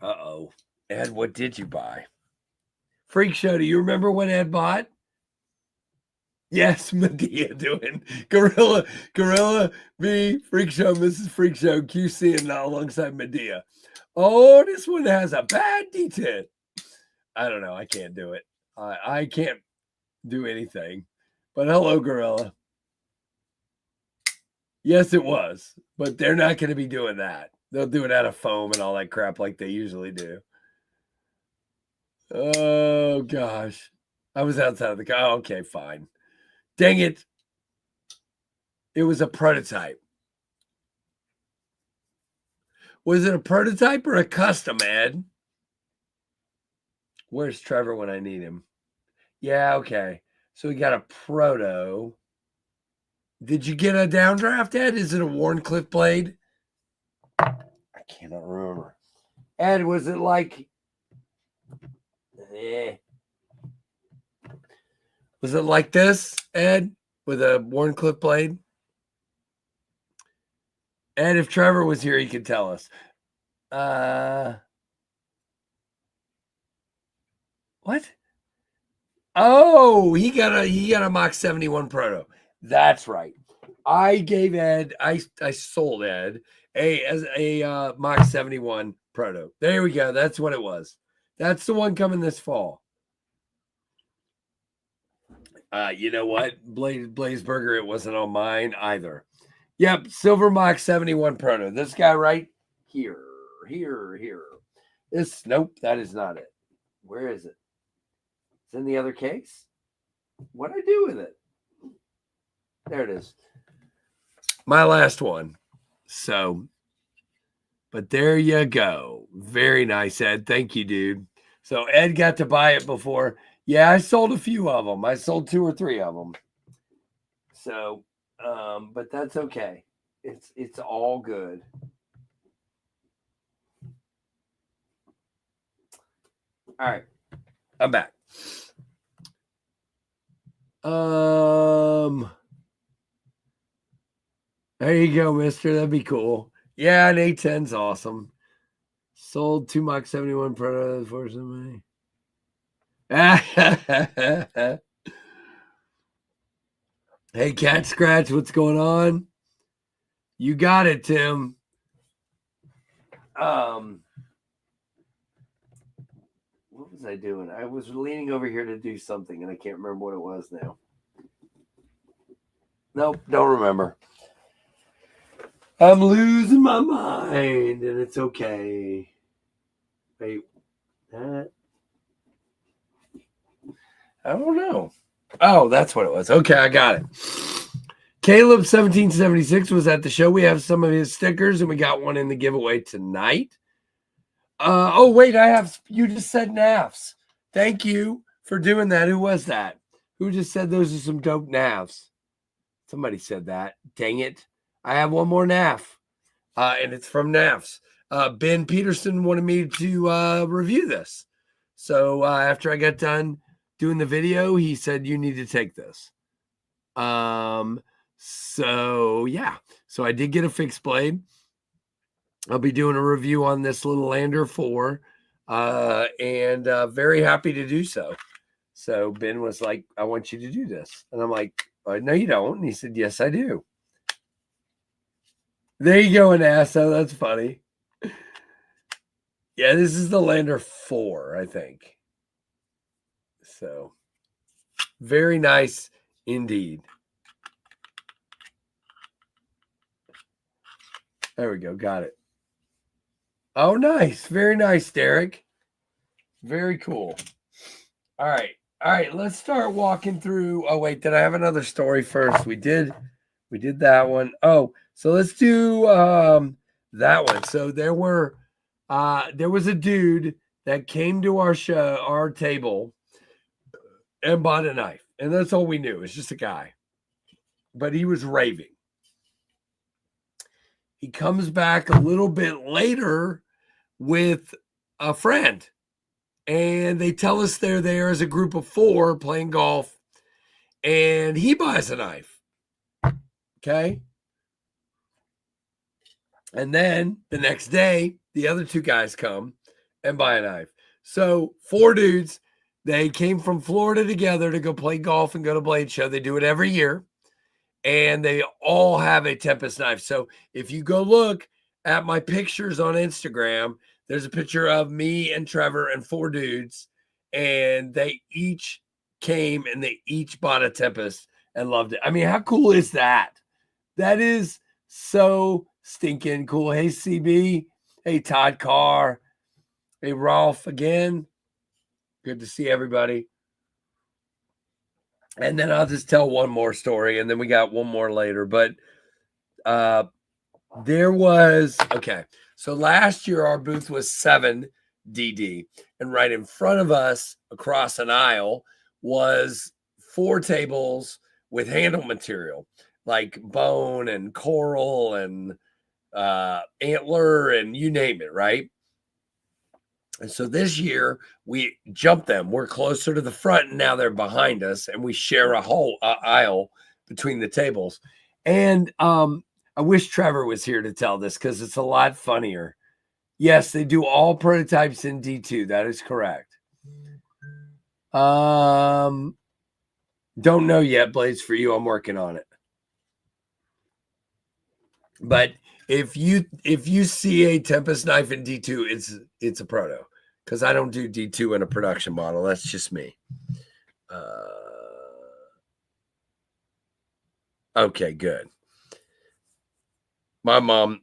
Uh-oh. Ed, what did you buy? Freak Show, do you remember what Ed bought? Yes, Medea doing Gorilla B, Freak Show, Mrs. Freak Show, QC, and now alongside Medea. Oh, this one has a bad detent. I don't know. I can't do it. I can't do anything. But hello, Gorilla. Yes, it was. But they're not going to be doing that. They'll do it out of foam and all that crap like they usually do. Oh, gosh. I was outside of the car. Oh, okay, fine. Dang it. It was a prototype. Was it a prototype or a custom, Ed? Where's Trevor when I need him? Yeah, okay. So we got a proto. Did you get a downdraft, Ed? Is it a Warncliffe blade? I cannot remember. Ed, was it like... Was it like this, Ed, with a Warncliffe blade? And if Trevor was here, he could tell us. What? Oh, he got a Mach 71 Proto. That's right. I gave Ed, I sold Ed a Mach 71 Proto. There we go. That's what it was. That's the one coming this fall. You know what? Blazeburger, it wasn't on mine either. Yep, Silver Mach 71 Proto. This guy right here. Nope, that is not it. Where is it? It's in the other case. What'd I do with it? There it is. My last one. So, but there you go. Very nice, Ed. Thank you, dude. So Ed got to buy it before. Yeah, I sold a few of them. I sold 2 or 3 of them. So, but that's okay. It's all good. All right. I'm back. There you go, mister. That'd be cool. Yeah, an A10's awesome. Sold 2 Mach 71 Proto for somebody. Hey, Cat Scratch, what's going on? You got it, Tim. What was I doing? I was leaning over here to do something, and I can't remember what it was now. Nope, don't remember. I'm losing my mind, and it's okay. Wait, that? I don't know. Oh, that's what it was. Okay, I got it. Caleb 1776 was at the show. We have some of his stickers, and we got one in the giveaway tonight. Oh, wait, you just said NAFs. Thank you for doing that. Who was that? Who just said those are some dope NAFs? Somebody said that. Dang it. I have one more NAF, and it's from NAFs. Ben Peterson wanted me to review this. So after I got done doing the video, he said, you need to take this. So yeah. So I did get a fixed blade. I'll be doing a review on this little Lander 4, and very happy to do so. So Ben was like, I want you to do this. And I'm like, no, you don't. And he said, yes, I do. There you go, NASA. That's funny. Yeah, this is the Lander 4, I think. So very nice indeed. There we go. Got it. Oh, nice. Very nice, Derek. Very cool. All right. Let's start walking through. Oh, wait. Did I have another story first? We did that one. Oh, so let's do that one. So there was a dude that came to our table and bought a knife. And that's all we knew. It's just a guy. But he was raving. He comes back a little bit later with a friend. And they tell us they're there as a group of 4 playing golf. And he buys a knife. Okay. And then the next day, the other 2 guys come and buy a knife. So 4 dudes, they came from Florida together to go play golf and go to Blade Show. They do it every year. And they all have a Tempest knife. So if you go look at my pictures on Instagram, there's a picture of me and Trevor and 4 dudes. And they each came and they each bought a Tempest and loved it. I mean, how cool is that? That is so stinking cool. Hey, CB. Hey, Todd Carr. Hey, Rolf again. Good to see everybody. And then I'll just tell one more story, and then we got one more later. But there was, okay, so last year our booth was 7DD, and right in front of us across an aisle was 4 tables with handle material like bone and coral and antler and you name it, right? And so this year we jumped them. We're closer to the front, and now they're behind us, and we share a whole aisle between the tables. And I I wish Trevor was here to tell this because it's a lot funnier. Yes, they do all prototypes in D2. That is correct. Don't know yet, Blades, for you. I'm working on it. But if you see a Tempest knife in D2, it's a proto, because I don't do D2 in a production model. That's just me. Okay, good. My mom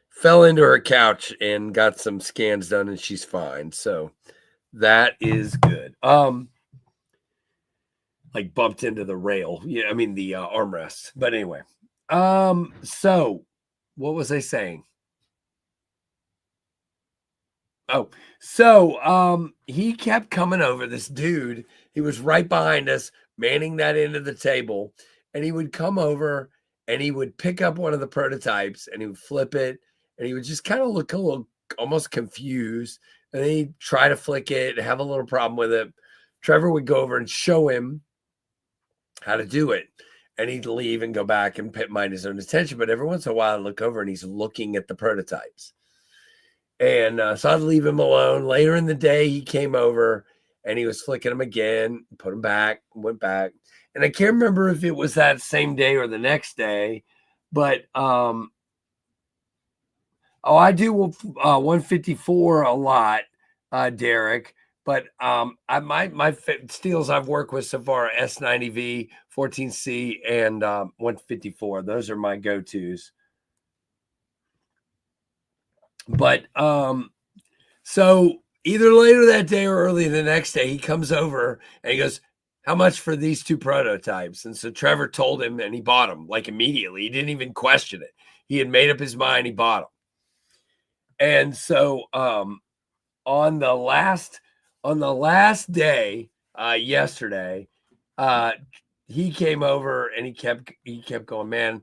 fell into her couch and got some scans done, and she's fine. So that is good. Like bumped into the rail. Yeah, I mean the armrest. But anyway, so what was I saying? Oh, so he kept coming over. This dude, he was right behind us, manning that end of the table, and he would come over and he would pick up one of the prototypes and he would flip it, and he would just kind of look a little almost confused, and then he'd try to flick it, have a little problem with it. Trevor would go over and show him how to do it, and he'd leave and go back and mind his own attention. But every once in a while, I'd look over and he's looking at the prototypes. And so I'd leave him alone. Later in the day, he came over and he was flicking them again, put them back, went back. And I can't remember if it was that same day or the next day, but I do 154 a lot, Derek. But my steels I've worked with so far are S90V, 14C, and 154. Those are my go-tos. But so either later that day or early the next day, he comes over and he goes, "How much for these two prototypes?" And so Trevor told him, and he bought them like immediately. He didn't even question it. He had made up his mind. He bought them. And so on the last day, yesterday, he came over and he kept going, "Man,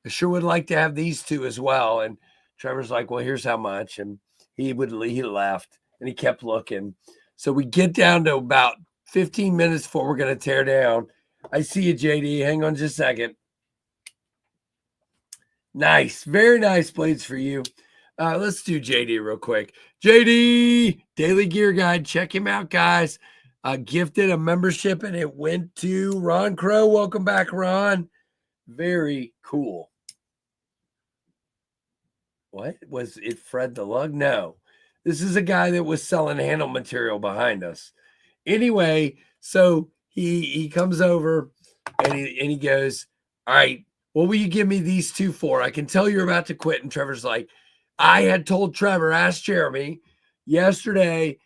I sure would like to have these two as well." And Trevor's like, "Well, here's how much." And he left and he kept looking. So we get down to about 15 minutes before we're going to tear down. I see you, JD. Hang on just a second. Nice. Very nice blades for you. Let's do JD real quick. JD, Daily Gear Guide. Check him out, guys. Gifted a membership and it went to Ron Crow. Welcome back, Ron. Very cool. What was it? Fred the Lug? No, this is a guy that was selling handle material behind us. Anyway, so he comes over and he goes, "All right, what will you give me these two for? I can tell you're about to quit." And Trevor's like, "I had told Trevor, ask Jeremy yesterday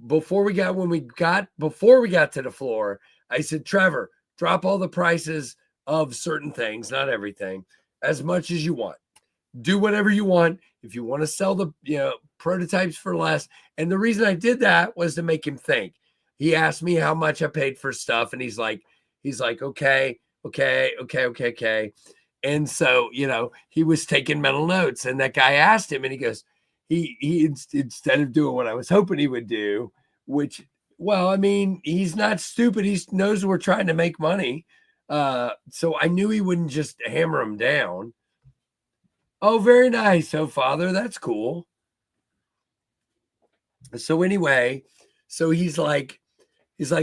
before we got to the floor. I said, Trevor, drop all the prices of certain things, not everything, as much as you want. Do whatever you want. If you want to sell the prototypes for less." And the reason I did that was to make him think. He asked me how much I paid for stuff, and he's like, okay. And so, he was taking mental notes, and that guy asked him, and he goes, he instead of doing what I was hoping he would do, which, well, I mean, he's not stupid. He knows we're trying to make money. So I knew he wouldn't just hammer him down. Oh, very nice. Oh, Father, that's cool. So anyway, so he's like,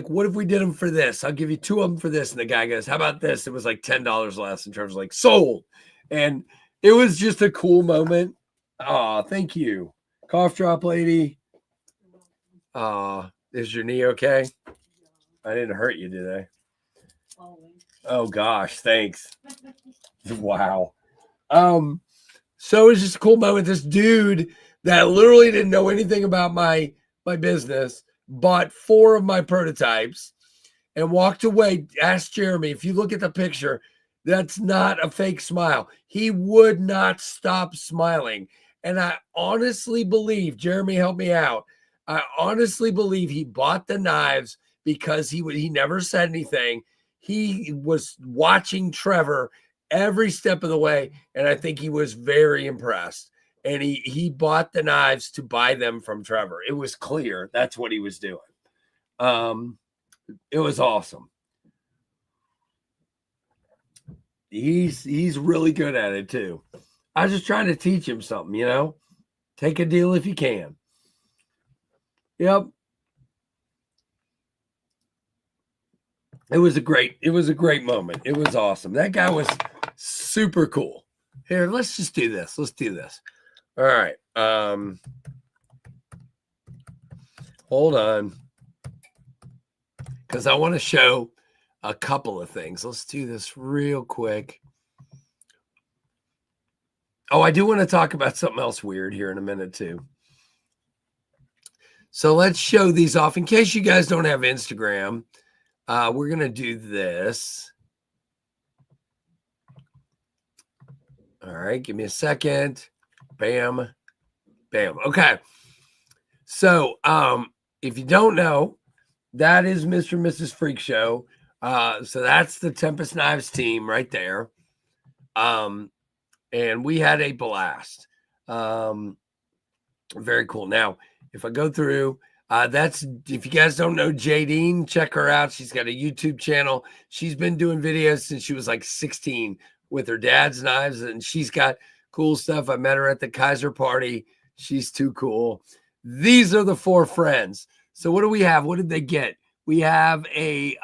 "What if we did them for this? I'll give you two of them for this." And the guy goes, "How about this?" It was like $10 less. And Trevor's like, "Sold." And it was just a cool moment. Oh, thank you. Cough drop lady. Is your knee okay? I didn't hurt you, did I? Oh gosh, thanks. Wow. So it was just a cool moment. This dude that literally didn't know anything about my business bought 4 of my prototypes and walked away. Ask Jeremy, if you look at the picture, that's not a fake smile. He would not stop smiling. And I honestly believe, Jeremy, help me out. I honestly believe he bought the knives because he never said anything. He was watching Trevor every step of the way, and I think he was very impressed. And he bought the knives to buy them from Trevor. It was clear that's what he was doing. It was awesome. He's really good at it too. I was just trying to teach him something, you know? Take a deal if you can. Yep. It was a great moment. It was awesome. That guy was super cool. Here, let's just do this. Let's do this. All right. Hold on. Because I want to show a couple of things. Let's do this real quick. Oh, I do want to talk about something else weird here in a minute, too. So let's show these off. In case you guys don't have Instagram, we're going to do this. All right, give me a second. Bam. Bam. Okay. So if you don't know, that is Mr. and Mrs. Freak Show. So that's the Tempest Knives team right there. And we had a blast. Very cool. Now, if I go through, that's, if you guys don't know Jadine, check her out. She's got a YouTube channel. She's been doing videos since she was like 16 with her dad's knives, and she's got cool stuff. I met her at the Kaiser party. She's too cool. These are the four friends. So what do we have? What did they get? We have a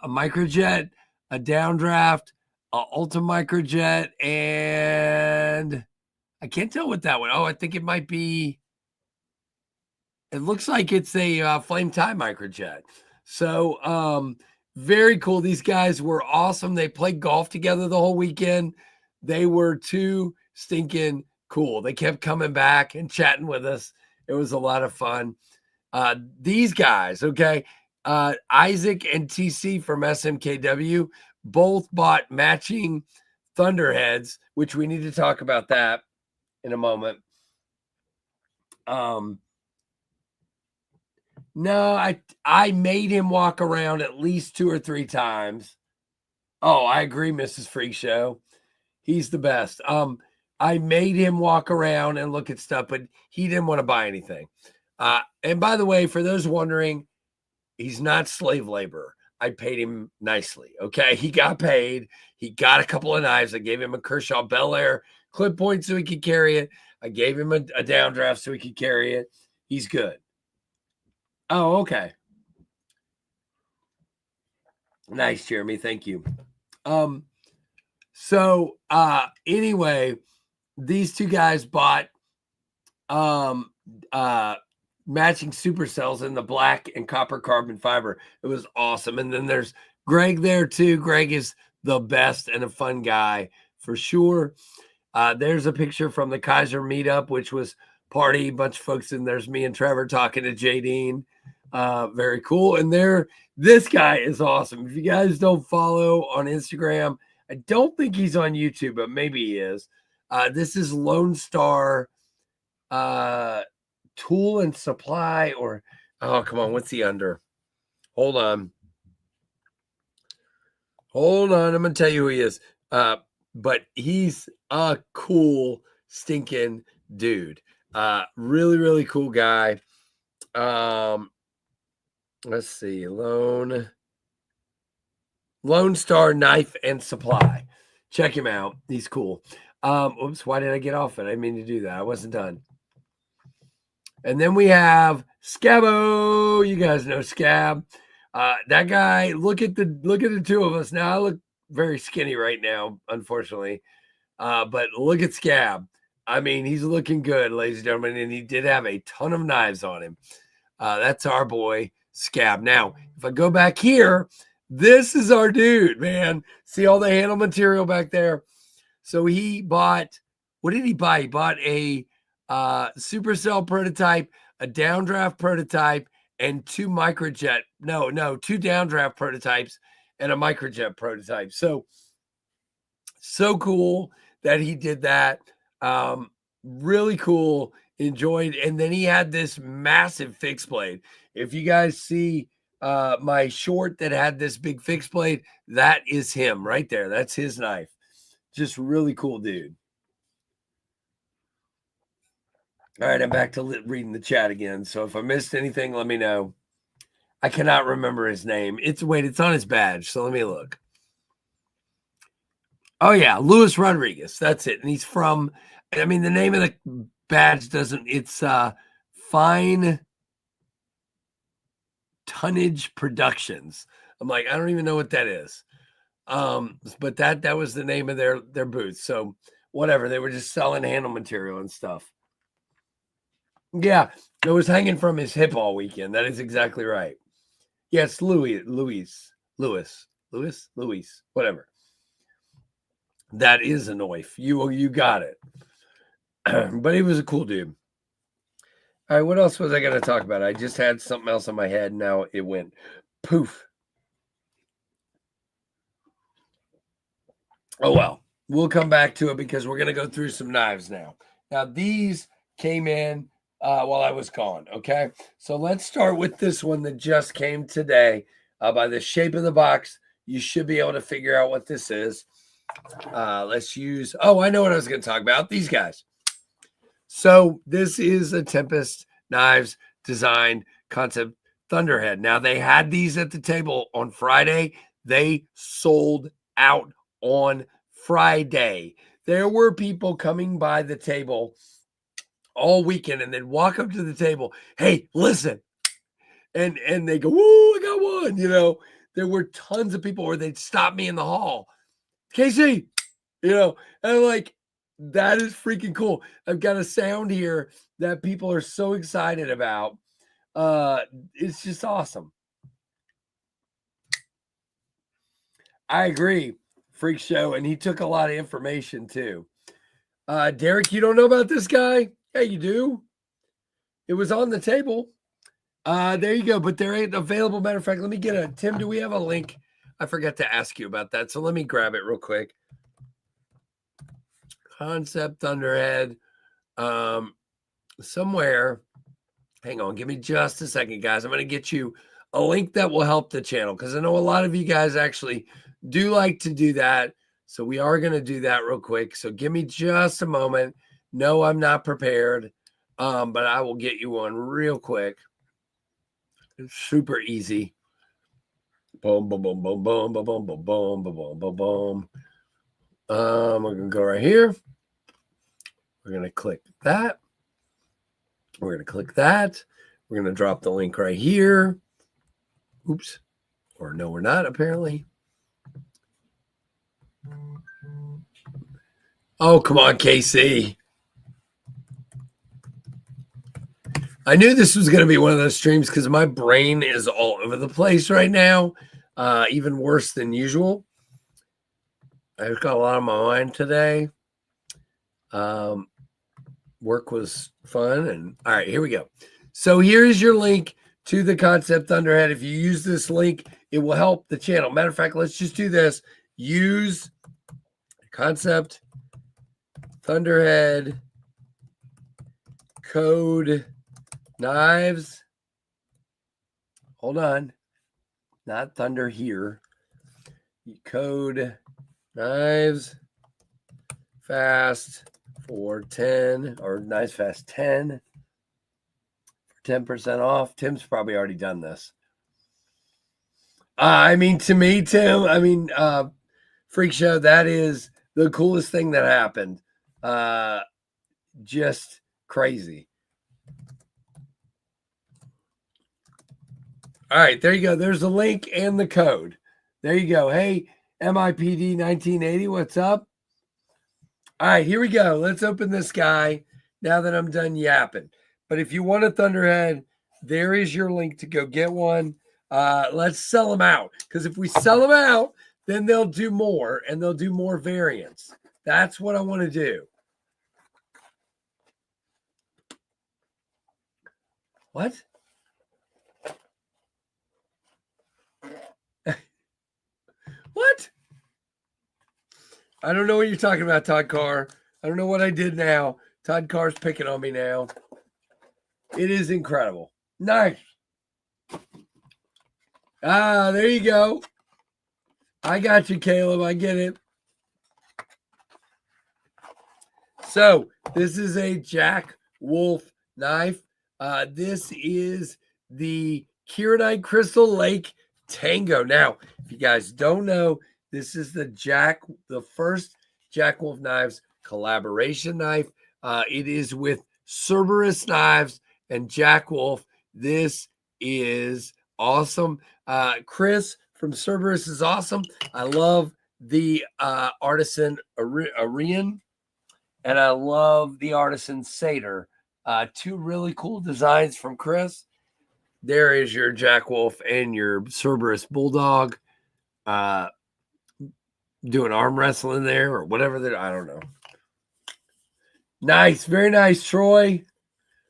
microjet, a downdraft, Ultra microjet, and I can't tell what that one. Oh, I think it might be. It looks like it's a flame tie microjet. So very cool. These guys were awesome. They played golf together the whole weekend. They were too stinking cool. They kept coming back and chatting with us. It was a lot of fun. These guys, okay, Isaac and TC from SMKW both bought matching Thunderheads, which we need to talk about that in a moment. No, I made him walk around at least 2 or 3 times. Oh, I agree, Mrs. Freak Show. He's the best. I made him walk around and look at stuff, but he didn't want to buy anything. And by the way, for those wondering, he's not slave labor. I paid him nicely. Okay. He got paid. He got a couple of knives. I gave him a Kershaw Bel Air clip point so he could carry it. I gave him a downdraft so he could carry it. He's good. Oh, okay. Nice, Jeremy. Thank you. So anyway, these two guys bought matching supercells in the black and copper carbon fiber. It was awesome. And then there's Greg there too. Greg is the best and a fun guy for sure. There's a picture from the Kaiser meetup, which was party, bunch of folks in there's me and Trevor talking to Jadine. Very cool. And this guy is awesome. If you guys don't follow on Instagram, I don't think he's on YouTube, but maybe he is. This is Lone Star Tool and Supply, or oh, come on, what's he under? Hold on. I'm gonna tell you who he is. But he's a cool stinking dude. Really, really cool guy. Let's see, Lone Star Knife and Supply. Check him out. He's cool. Oops, why did I get off it? I didn't mean to do that. I wasn't done. And then we have Scabbo. You guys know Scab. That guy, look at the two of us. Now I look very skinny right now, unfortunately. But look at Scab. I mean, he's looking good, ladies and gentlemen, and he did have a ton of knives on him. That's our boy Scab. Now, if I go back here, this is our dude, man. See all the handle material back there? So he bought, what did he buy? He bought a supercell prototype, a downdraft prototype, and 2 downdraft prototypes and a microjet prototype. So cool that he did that. Really cool. Enjoyed. And then he had this massive fixed blade. If you guys see my short that had this big fixed blade, that is him right there. That's his knife. Just really cool dude. All right, I'm back to reading the chat again. So if I missed anything, let me know. I cannot remember his name. It's on his badge. So let me look. Oh yeah, Luis Rodriguez. That's it. And he's from I mean, the name of the badge doesn't, it's Fine Tonnage Productions. I'm like, I don't even know what that is. But that was the name of their booth. So whatever, they were just selling handle material and stuff. Yeah, it was hanging from his hip all weekend. That is exactly right. Yes, Louis, whatever. That is a knife. You got it. But he was a cool dude. All right, what else was I going to talk about? I just had something else in my head. Now it went poof. Oh, well, we'll come back to it because we're going to go through some knives now. Now, these came in while I was gone, okay? So let's start with this one that just came today. By the shape of the box, you should be able to figure out what this is. Let's use, I know what I was going to talk about. These guys. So this is a Tempest Knives Design Concept Thunderhead. Now, they had these at the table on Friday. They sold out on Friday. There were people coming by the table all weekend and then walk up to the table. Hey, listen. And they go, woo, I got one. You know, there were tons of people, or they'd stop me in the hall. Casey, you know, and I'm like, that is freaking cool. I've got a sound here that people are so excited about. It's just awesome. I agree. Freak show. And he took a lot of information too. Derek, you don't know about this guy? Yeah, you do. It was on the table. There you go. But there ain't available. Matter of fact, let me get a Tim. Do we have a link? I forgot to ask you about that. So let me grab it real quick. Concept Thunderhead. Somewhere. Hang on. Give me just a second, guys. I'm going to get you a link that will help the channel because I know a lot of you guys actually do like to do that. So we are going to do that real quick. So give me just a moment. No, I'm not prepared. But I will get you one real quick. It's super easy. Boom, boom, boom, boom, boom, boom, boom, boom, boom, boom, boom, boom. We're going to go right here. We're going to click that. We're going to click that. We're going to drop the link right here. Oops. Or no, we're not, apparently. Oh, come on, KC. I knew this was going to be one of those streams because my brain is all over the place right now, even worse than usual. I've got a lot on my mind today. Work was fun. And all right, here we go. So here's your link to the Concept Thunderhead. If you use this link, it will help the channel. Matter of fact, let's just do this. Use Concept Thunderhead code knives. Hold on. Not thunder here. Code knives fast for 10 or knives fast 10 for 10% off. Tim's probably already done this. I mean, to me, Tim, Freak Show, that is the coolest thing that happened. Just crazy. All right, there you go. There's the link and the code. There you go. Hey, MIPD 1980, what's up? All right, here we go. Let's open this guy now that I'm done yapping. But if you want a Thunderhead, there is your link to go get one. Let's sell them out, because if we sell them out, then they'll do more, and they'll do more variants. That's what I want to do. What? What? I don't know what you're talking about, Todd Carr. I don't know what I did now. Todd Carr's picking on me now. It is incredible. Nice. There you go. I got you, Caleb. I get it. So this is a Jack Wolf knife. This is the Kieranite Crystal Lake Tango. Now, if you guys don't know, this is the first Jack Wolf Knives collaboration knife. It is with Cerberus knives and Jack Wolf. This is awesome. Chris from Cerberus is awesome. I love the artisan Arian, and I love the artisan Satyr. Two really cool designs from Chris. There is your Jack Wolf and your Cerberus Bulldog doing arm wrestling there or whatever. I don't know. Nice. Very nice, Troy.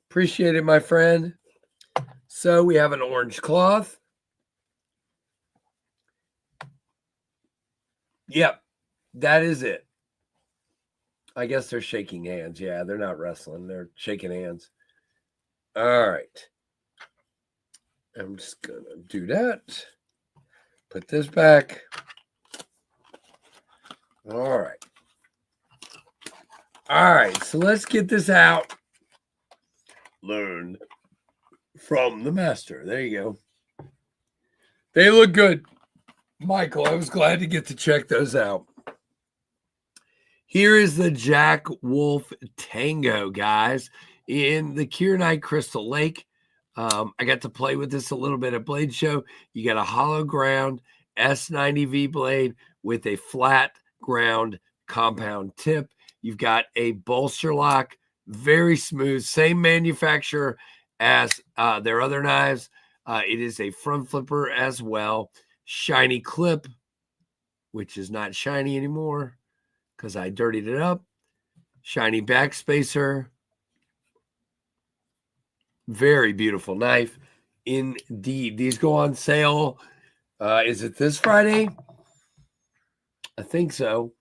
Appreciate it, my friend. So we have an orange cloth. Yep, that is it. I guess they're shaking hands. Yeah, they're not wrestling. They're shaking hands. All right. I'm just going to do that. Put this back. All right. All right. So let's get this out. Learn from the master. There you go. They look good. Michael, I was glad to get to check those out. Here is the Jack Wolf Tango, guys, in the Kieranite Crystal Lake. I got to play with this a little bit at Blade Show. You got a hollow ground S90V blade with a flat ground compound tip. You've got a bolster lock, very smooth, same manufacturer as their other knives. It is a front flipper as well. Shiny clip, which is not shiny anymore because I dirtied it up. Shiny back spacer. Very beautiful knife indeed. These go on sale. Is it this Friday? I think so.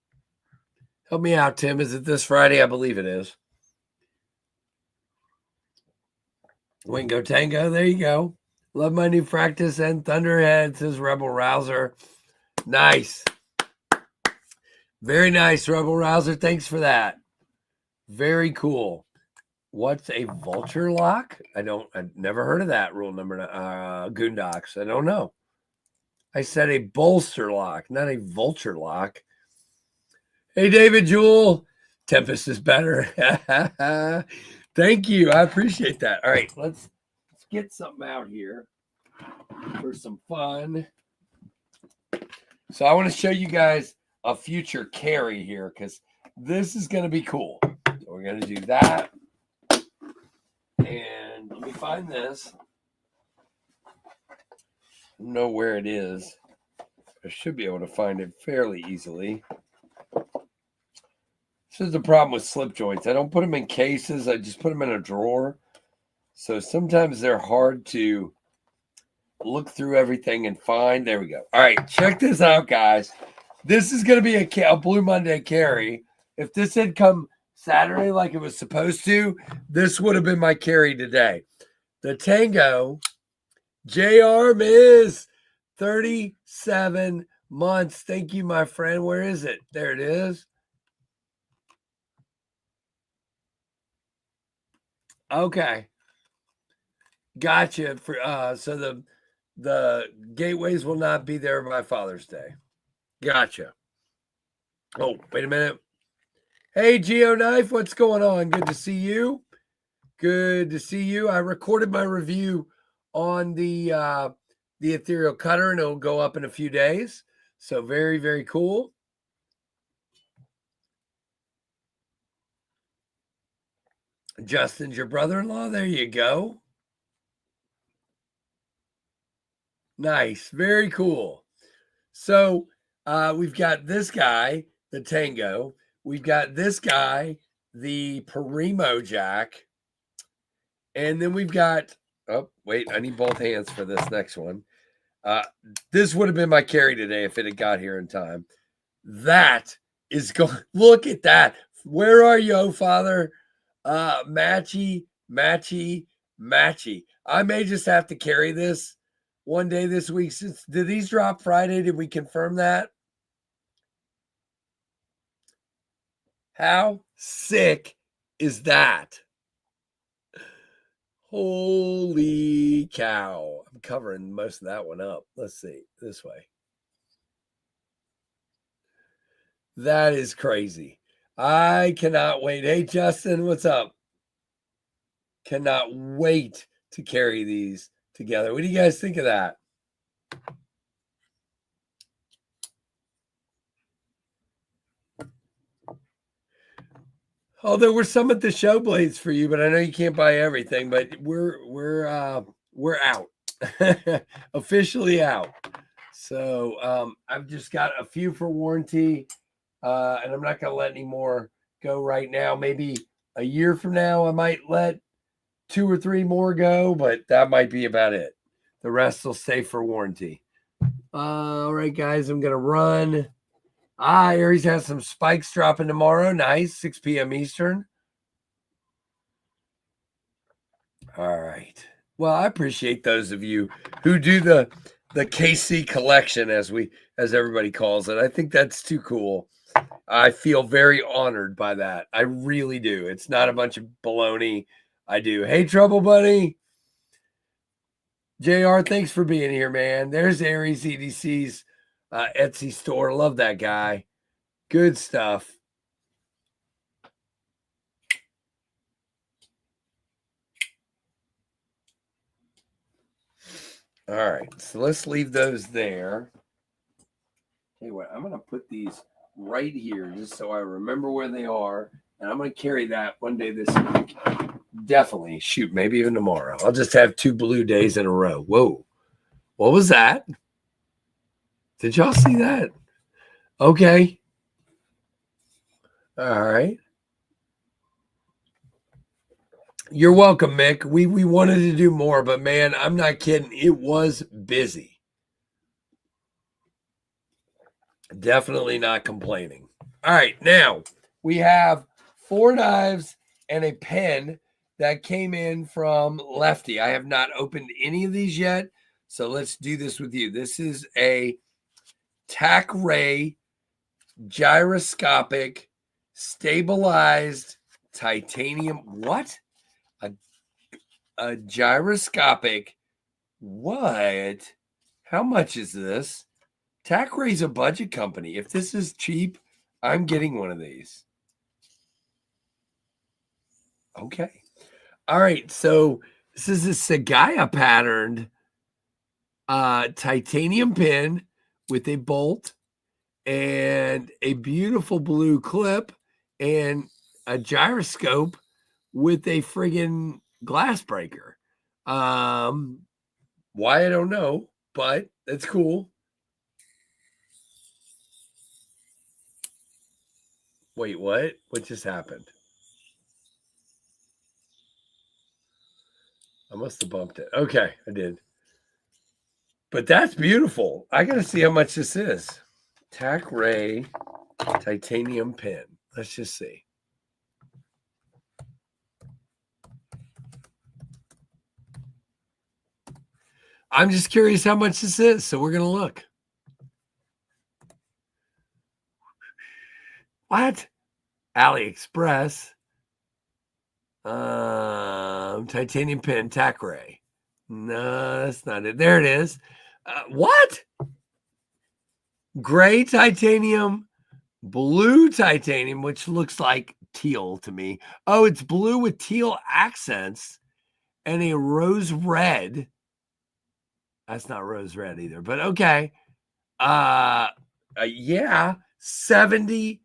Help me out, Tim. Is it this Friday? I believe it is. Wingo Tango. There you go. Love my new practice and Thunderhead, says Rebel Rouser. Nice. Very nice, Rebel Rouser. Thanks for that. Very cool. What's a vulture lock? I've never heard of that rule number. Goondocks. I don't know. I said a bolster lock, not a vulture lock. Hey, David Jewell. Tempest is better. Thank you. I appreciate that. All right, let's get something out here for some fun. So I want to show you guys a future carry here because this is going to be cool. So we're going to do that. And let me find this. I don't know where it is. I should be able to find it fairly easily. This is the problem with slip joints. I don't put them in cases. I just put them in a drawer. So sometimes they're hard to look through everything and find. There we go. All right, check this out, guys. This is going to be a Blue Monday carry. If this had come Saturday like it was supposed to, this would have been my carry today. The Tango JR Miz, 37 months. Thank you, my friend. Where is it? There it is. Okay. Gotcha. So the gateways will not be there by Father's Day. Gotcha. Oh, wait a minute. Hey, Geo Knife, what's going on? Good to see you. Good to see you. I recorded my review on the ethereal cutter, and it'll go up in a few days. So very, very cool. Justin's your brother-in-law. There you go. Nice. Very cool. So we've got this guy, the Tango. We've got this guy, the Primo Jack. And then we've got, oh, wait, I need both hands for this next one. This would have been my carry today if it had got here in time. That is going, look at that. Where are you, oh, Father? Matchy. I may just have to carry this one day this week. Did these drop Friday? Did we confirm that? How sick is that? Holy cow. I'm covering most of that one up. Let's see. This way. That is crazy. I cannot wait. Hey, Justin, what's up? Cannot wait to carry these together. What do you guys think of that? Oh, there were some at the show blades for you, but I know you can't buy everything. But we're out, officially out. So I've just got a few for warranty, and I'm not gonna let any more go right now. Maybe a year from now, I might let 2 or 3 more go, but that might be about it. The rest will stay for warranty. All right, guys, I'm gonna run. Aries has some spikes dropping tomorrow. Nice, 6 p.m. Eastern. All right. Well, I appreciate those of you who do the KC collection, as everybody calls it. I think that's too cool. I feel very honored by that. I really do. It's not a bunch of baloney. I do. Hey, Trouble Buddy. JR, thanks for being here, man. There's Aries EDC's Etsy store. Love that guy. Good stuff. All right, so let's leave those there. Tell you what, I'm going to put these right here just so I remember where they are, and I'm going to carry that one day this week. Definitely. Shoot, maybe even tomorrow. I'll just have 2 blue days in a row. Whoa. What was that? Did y'all see that? Okay. All right. You're welcome, Mick. We wanted to do more, but man, I'm not kidding. It was busy. Definitely not complaining. All right, now we have 4 knives and a pen that came in from Lefty. I have not opened any of these yet, so let's do this with you. This is a Tack Ray gyroscopic stabilized titanium. What? A gyroscopic. What? How much is this? Tack Ray's a budget company. If this is cheap, I'm getting one of these. Okay. All right. So this is a Sagaya patterned titanium pin with a bolt and a beautiful blue clip and a gyroscope with a friggin' glass breaker. Why I don't know, but that's cool. Wait, what? What just happened? I must have bumped it. Okay, I did. But that's beautiful. I got to see how much this is. Tack Ray titanium pin. Let's just see. I'm just curious how much this is, so we're going to look. What? AliExpress. Titanium pin, Tack Ray. No, that's not it. There it is. What? Gray titanium, blue titanium, which looks like teal to me. Oh, it's blue with teal accents and a rose red. That's not rose red either, but okay. Yeah, $70,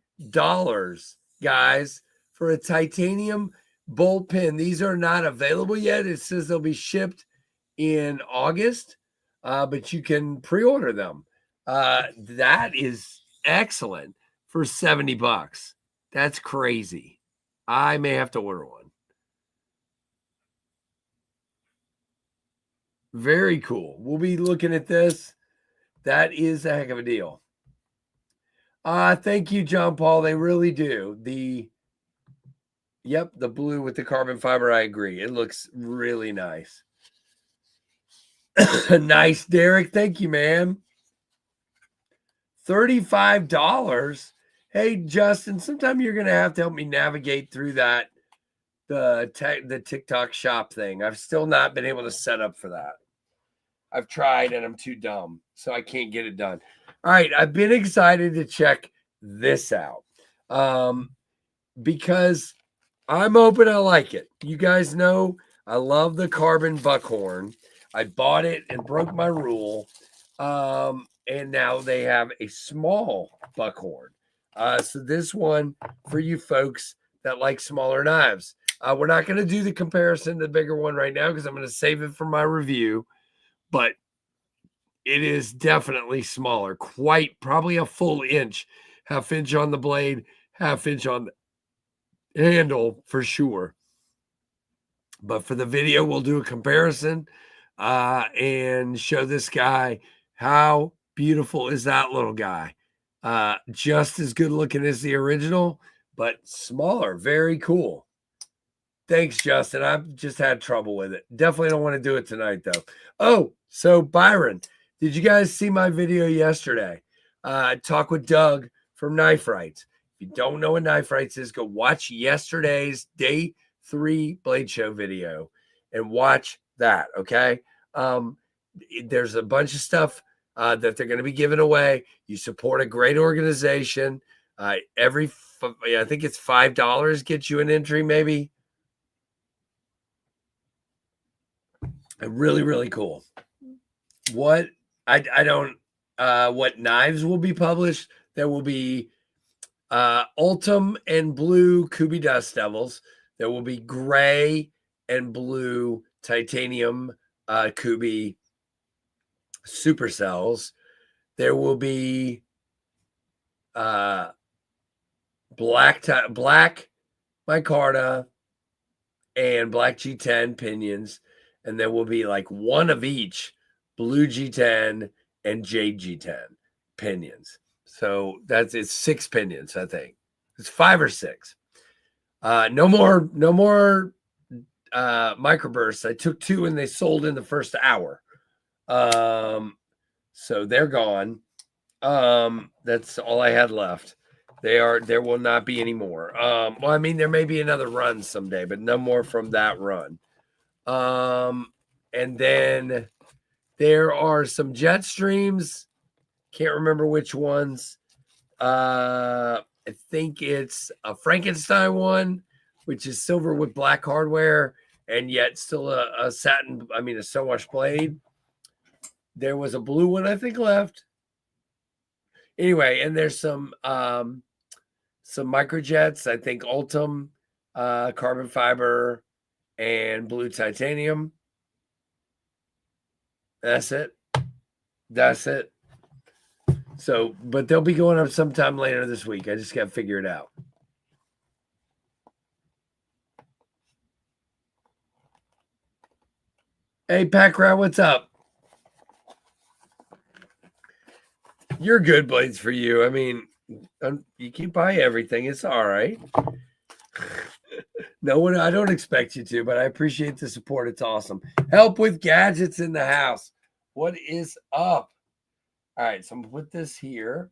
guys, for a titanium bolt pin. These are not available yet. It says they'll be shipped in August, but you can pre-order them. That is excellent for $70. That's crazy. I may have to order one. Very cool. We'll be looking at this. That is a heck of a deal. Thank you, John Paul. They really do. The blue with the carbon fiber. I agree. It looks really nice. Nice, Derek. Thank you, man. $35. Hey, Justin, sometime you're going to have to help me navigate through that, the TikTok shop thing. I've still not been able to set up for that. I've tried and I'm too dumb, so I can't get it done. All right, I've been excited to check this out. because I'm hoping I like it. You guys know I love the carbon buckhorn. I bought it and broke my rule. And now they have a small buckhorn. So this one for you folks that like smaller knives. We're not going to do the comparison to the bigger one right now because I'm going to save it for my review. But it is definitely smaller, quite probably a full inch, half inch on the blade, half inch on the handle for sure. But for the video, we'll do a comparison and show this guy how beautiful is that little guy. Just as good looking as the original, but smaller. Very cool. Thanks, Justin. I've just had trouble with it. Definitely don't want to do it tonight, though. Oh, so Byron, did you guys see my video yesterday? Talk with Doug from Knife Rights. If you don't know what Knife Rights is, go watch yesterday's day 3 Blade Show video and watch that, okay? There's a bunch of stuff that they're going to be giving away. You support a great organization. I think it's $5 gets you an entry, maybe. Really, really cool. What what knives will be published? There will be Ultim and blue Kubi Dust Devils. There will be gray and blue titanium Kubi Supercells. There will be black micarta and black G10 pinions, and there will be like one of each blue G10 and jade G10 pinions. So it's 6 pinions, I think. It's 5 or 6. No more microbursts. I took 2 and they sold in the first hour. So they're gone. That's all I had left. There will not be any more. Well, I mean, there may be another run someday, but no more from that run. And then there are some jet streams. Can't remember which ones. I think it's a Frankenstein one, which is silver with black hardware, and yet still a satin, a so much blade. There was a blue one, I think, left. Anyway, and there's some microjets, I think Ultim, carbon fiber, and blue titanium. That's it. So, but they'll be going up sometime later this week. I just got to figure it out. Hey, Pack Rat, what's up? You're good, Blades, for you. I mean, you can buy everything. It's all right. No one, I don't expect you to, but I appreciate the support. It's awesome. Help with gadgets in the house. What is up? All right, so I'm going to put this here.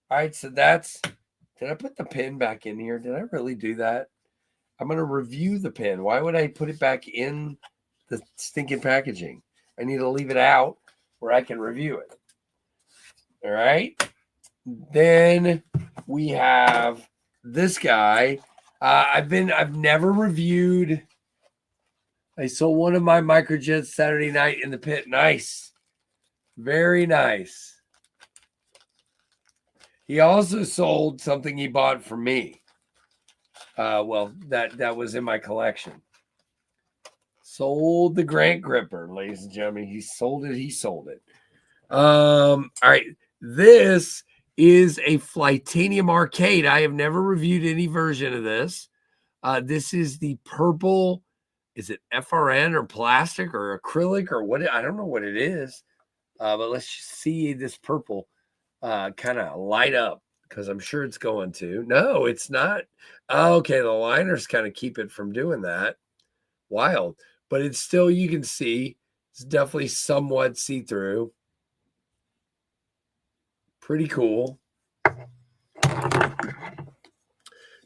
All right, so did I put the pin back in here? Did I really do that? I'm going to review the pin. Why would I put it back in the stinking packaging? I need to leave it out where I can review it. All right. Then we have this guy. I've never reviewed. I sold one of my microjets Saturday night in the pit. Nice. Very nice. He also sold something he bought for me. Well, that was in my collection. Sold the Grant Gripper, ladies and gentlemen. He sold it. All right. This is a Flightanium Arcade. I have never reviewed any version of this. This is the purple. Is it FRN or plastic or acrylic or what? I don't know what it is. But let's see this purple kind of light up because I'm sure it's going to. No, it's not. Okay, the liners kind of keep it from doing that. Wild. But it's still, you can see, it's definitely somewhat see-through. Pretty cool.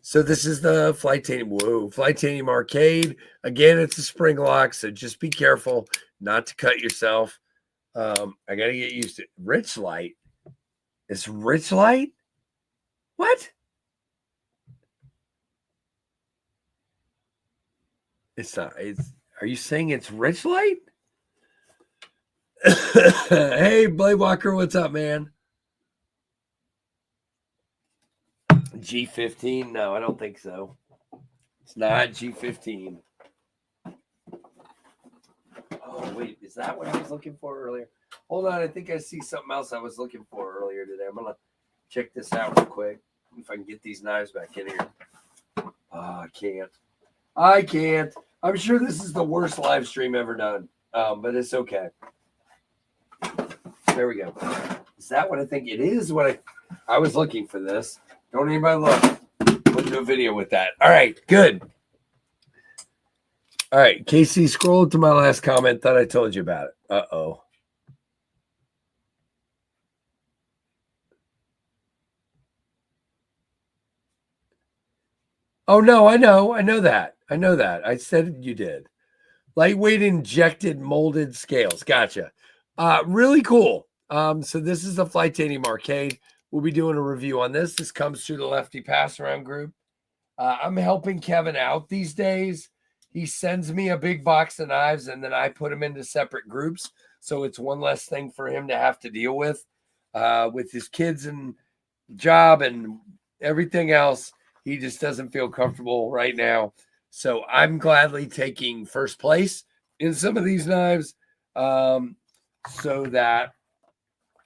So this is the Flightanium Arcade. Again, it's a spring lock, so just be careful not to cut yourself. I got to get used to it. Rich Light. It's Rich Light? What? It's not. Are you saying it's Rich Light? Hey, Blade Walker, what's up, man? G15? No, I don't think so. It's not G15. Oh, wait. Is that what I was looking for earlier? Hold on. I think I see something else I was looking for earlier today. I'm going to check this out real quick. If I can get these knives back in here. Oh, I can't. I'm sure this is the worst live stream ever done, but it's okay. There we go. Is that what I think it is? What I was looking for this. Don't anybody look. We'll do a video with that. All right, good. All right, Casey, scroll to my last comment. Thought I told you about it. Uh-oh. Oh, no, I know that. I said you did. Lightweight injected molded scales. Gotcha. Really cool. So this is the Flightanium Arcade. We'll be doing a review on this. This comes through the Lefty Pass Around group. I'm helping Kevin out these days. He sends me a big box of knives, and then I put them into separate groups. So it's one less thing for him to have to deal with his kids and job and everything else. He just doesn't feel comfortable right now. So I'm gladly taking first place in some of these knives so that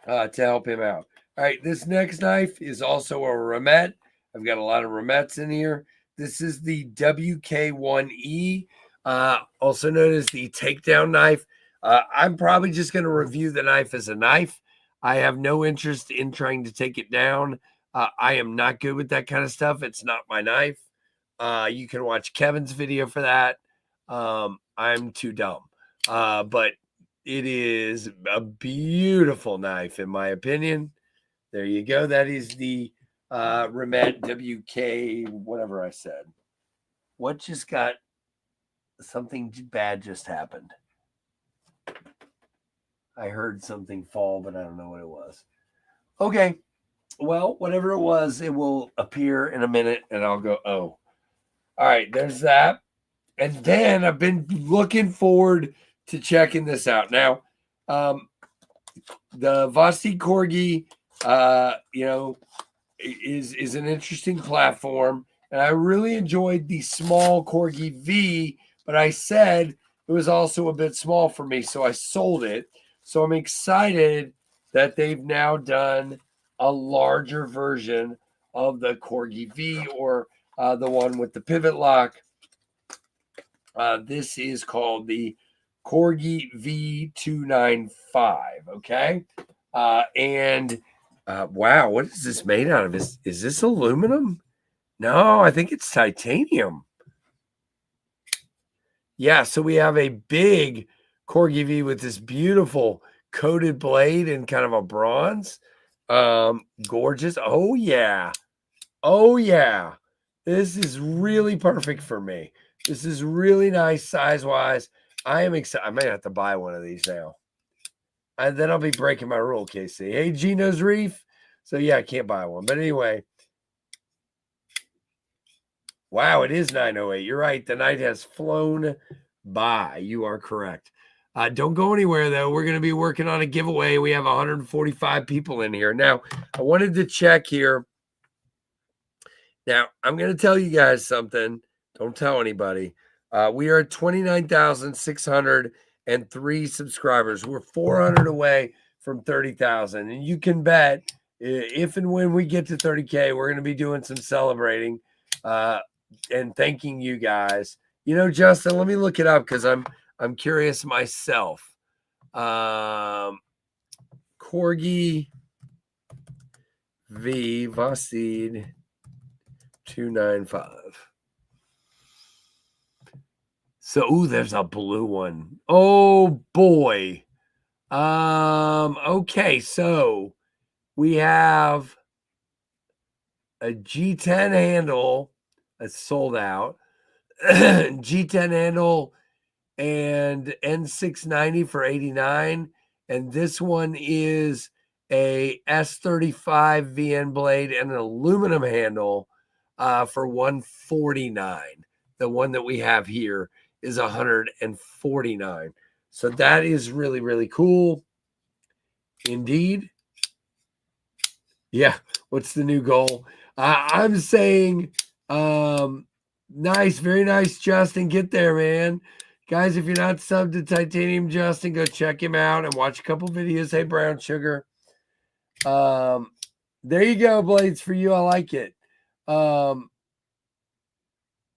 to help him out. All right, this next knife is also a Remet. I've got a lot of Remets in here. This is the WK1E, also known as the takedown knife. I'm probably just going to review the knife as a knife. I have no interest in trying to take it down. I am not good with that kind of stuff. It's not my knife. You can watch Kevin's video for that. I'm too dumb. But it is a beautiful knife, in my opinion. There you go. That is the Remet WK, whatever I said. What just got something bad just happened? I heard something fall, but I don't know what it was. Okay. Well, whatever it was, it will appear in a minute and I'll go, oh. All right, there's that. And then I've been looking forward to checking this out. Now, the Vasti Corgi, is an interesting platform. And I really enjoyed the small Corgi V, but I said it was also a bit small for me, so I sold it. So I'm excited that they've now done a larger version of the Corgi V, or the one with the pivot lock. This is called the Corgi V295. Okay. Wow, what is this made out of? Is this aluminum? No, I think it's titanium. Yeah, so we have a big Corgi V with this beautiful coated blade and kind of a bronze. Gorgeous. Oh, yeah. This is really perfect for me. This is really nice size-wise. I am excited. I might have to buy one of these now. And then I'll be breaking my rule, Casey. Hey, Gino's Reef. So, yeah, I can't buy one. But anyway. Wow, it is 9:08. You're right. The night has flown by. You are correct. Don't go anywhere, though. We're going to be working on a giveaway. We have 145 people in here. Now, I wanted to check here. Now, I'm going to tell you guys something. Don't tell anybody. We are at 29,603 subscribers. We're 400 away from 30,000. And you can bet if and when we get to 30K, we're going to be doing some celebrating and thanking you guys. You know, Justin, let me look it up because I'm curious myself. Corgi V Vasid 295. So, there's a blue one. Oh boy. Okay, so we have a G10 handle that's sold out. G10 handle and N690 for 89. And this one is a S35 VN blade and an aluminum handle for 149. The one that we have here is 149. So that is really, really cool. Indeed. Yeah. What's the new goal? I'm saying, nice, very nice, Justin. Get there, man. Guys, if you're not subbed to Titanium Justin, go check him out and watch a couple videos. Hey, Brown Sugar. There you go, Blades, for you. I like it.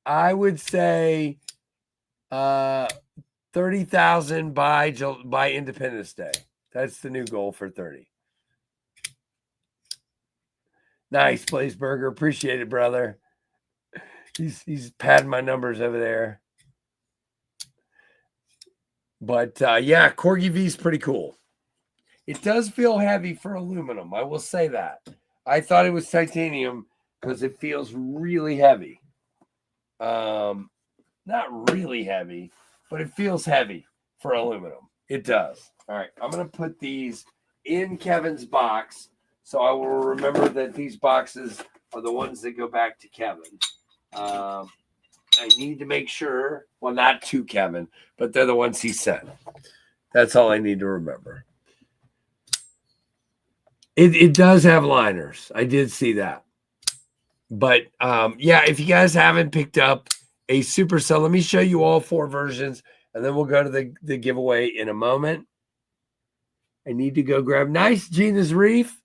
I would say 30,000 by Independence Day. That's the new goal for 30. Nice, Blaze Burger. Appreciate it, brother. He's padding my numbers over there. But yeah, Corgi V is pretty cool. It does feel heavy for aluminum. I will say that. I thought it was titanium because it feels really heavy. Not really heavy, but it feels heavy for aluminum. It does. All right, I'm going to put these in Kevin's box so I will remember that these boxes are the ones that go back to Kevin. I need to make sure, well, not to Kevin, but they're the ones he sent. That's all I need to remember. It does have liners. I did see that. But yeah, if you guys haven't picked up a Supercell, let me show you all 4 versions, and then we'll go to the giveaway in a moment. I need to go grab. Nice, Gina's Reef.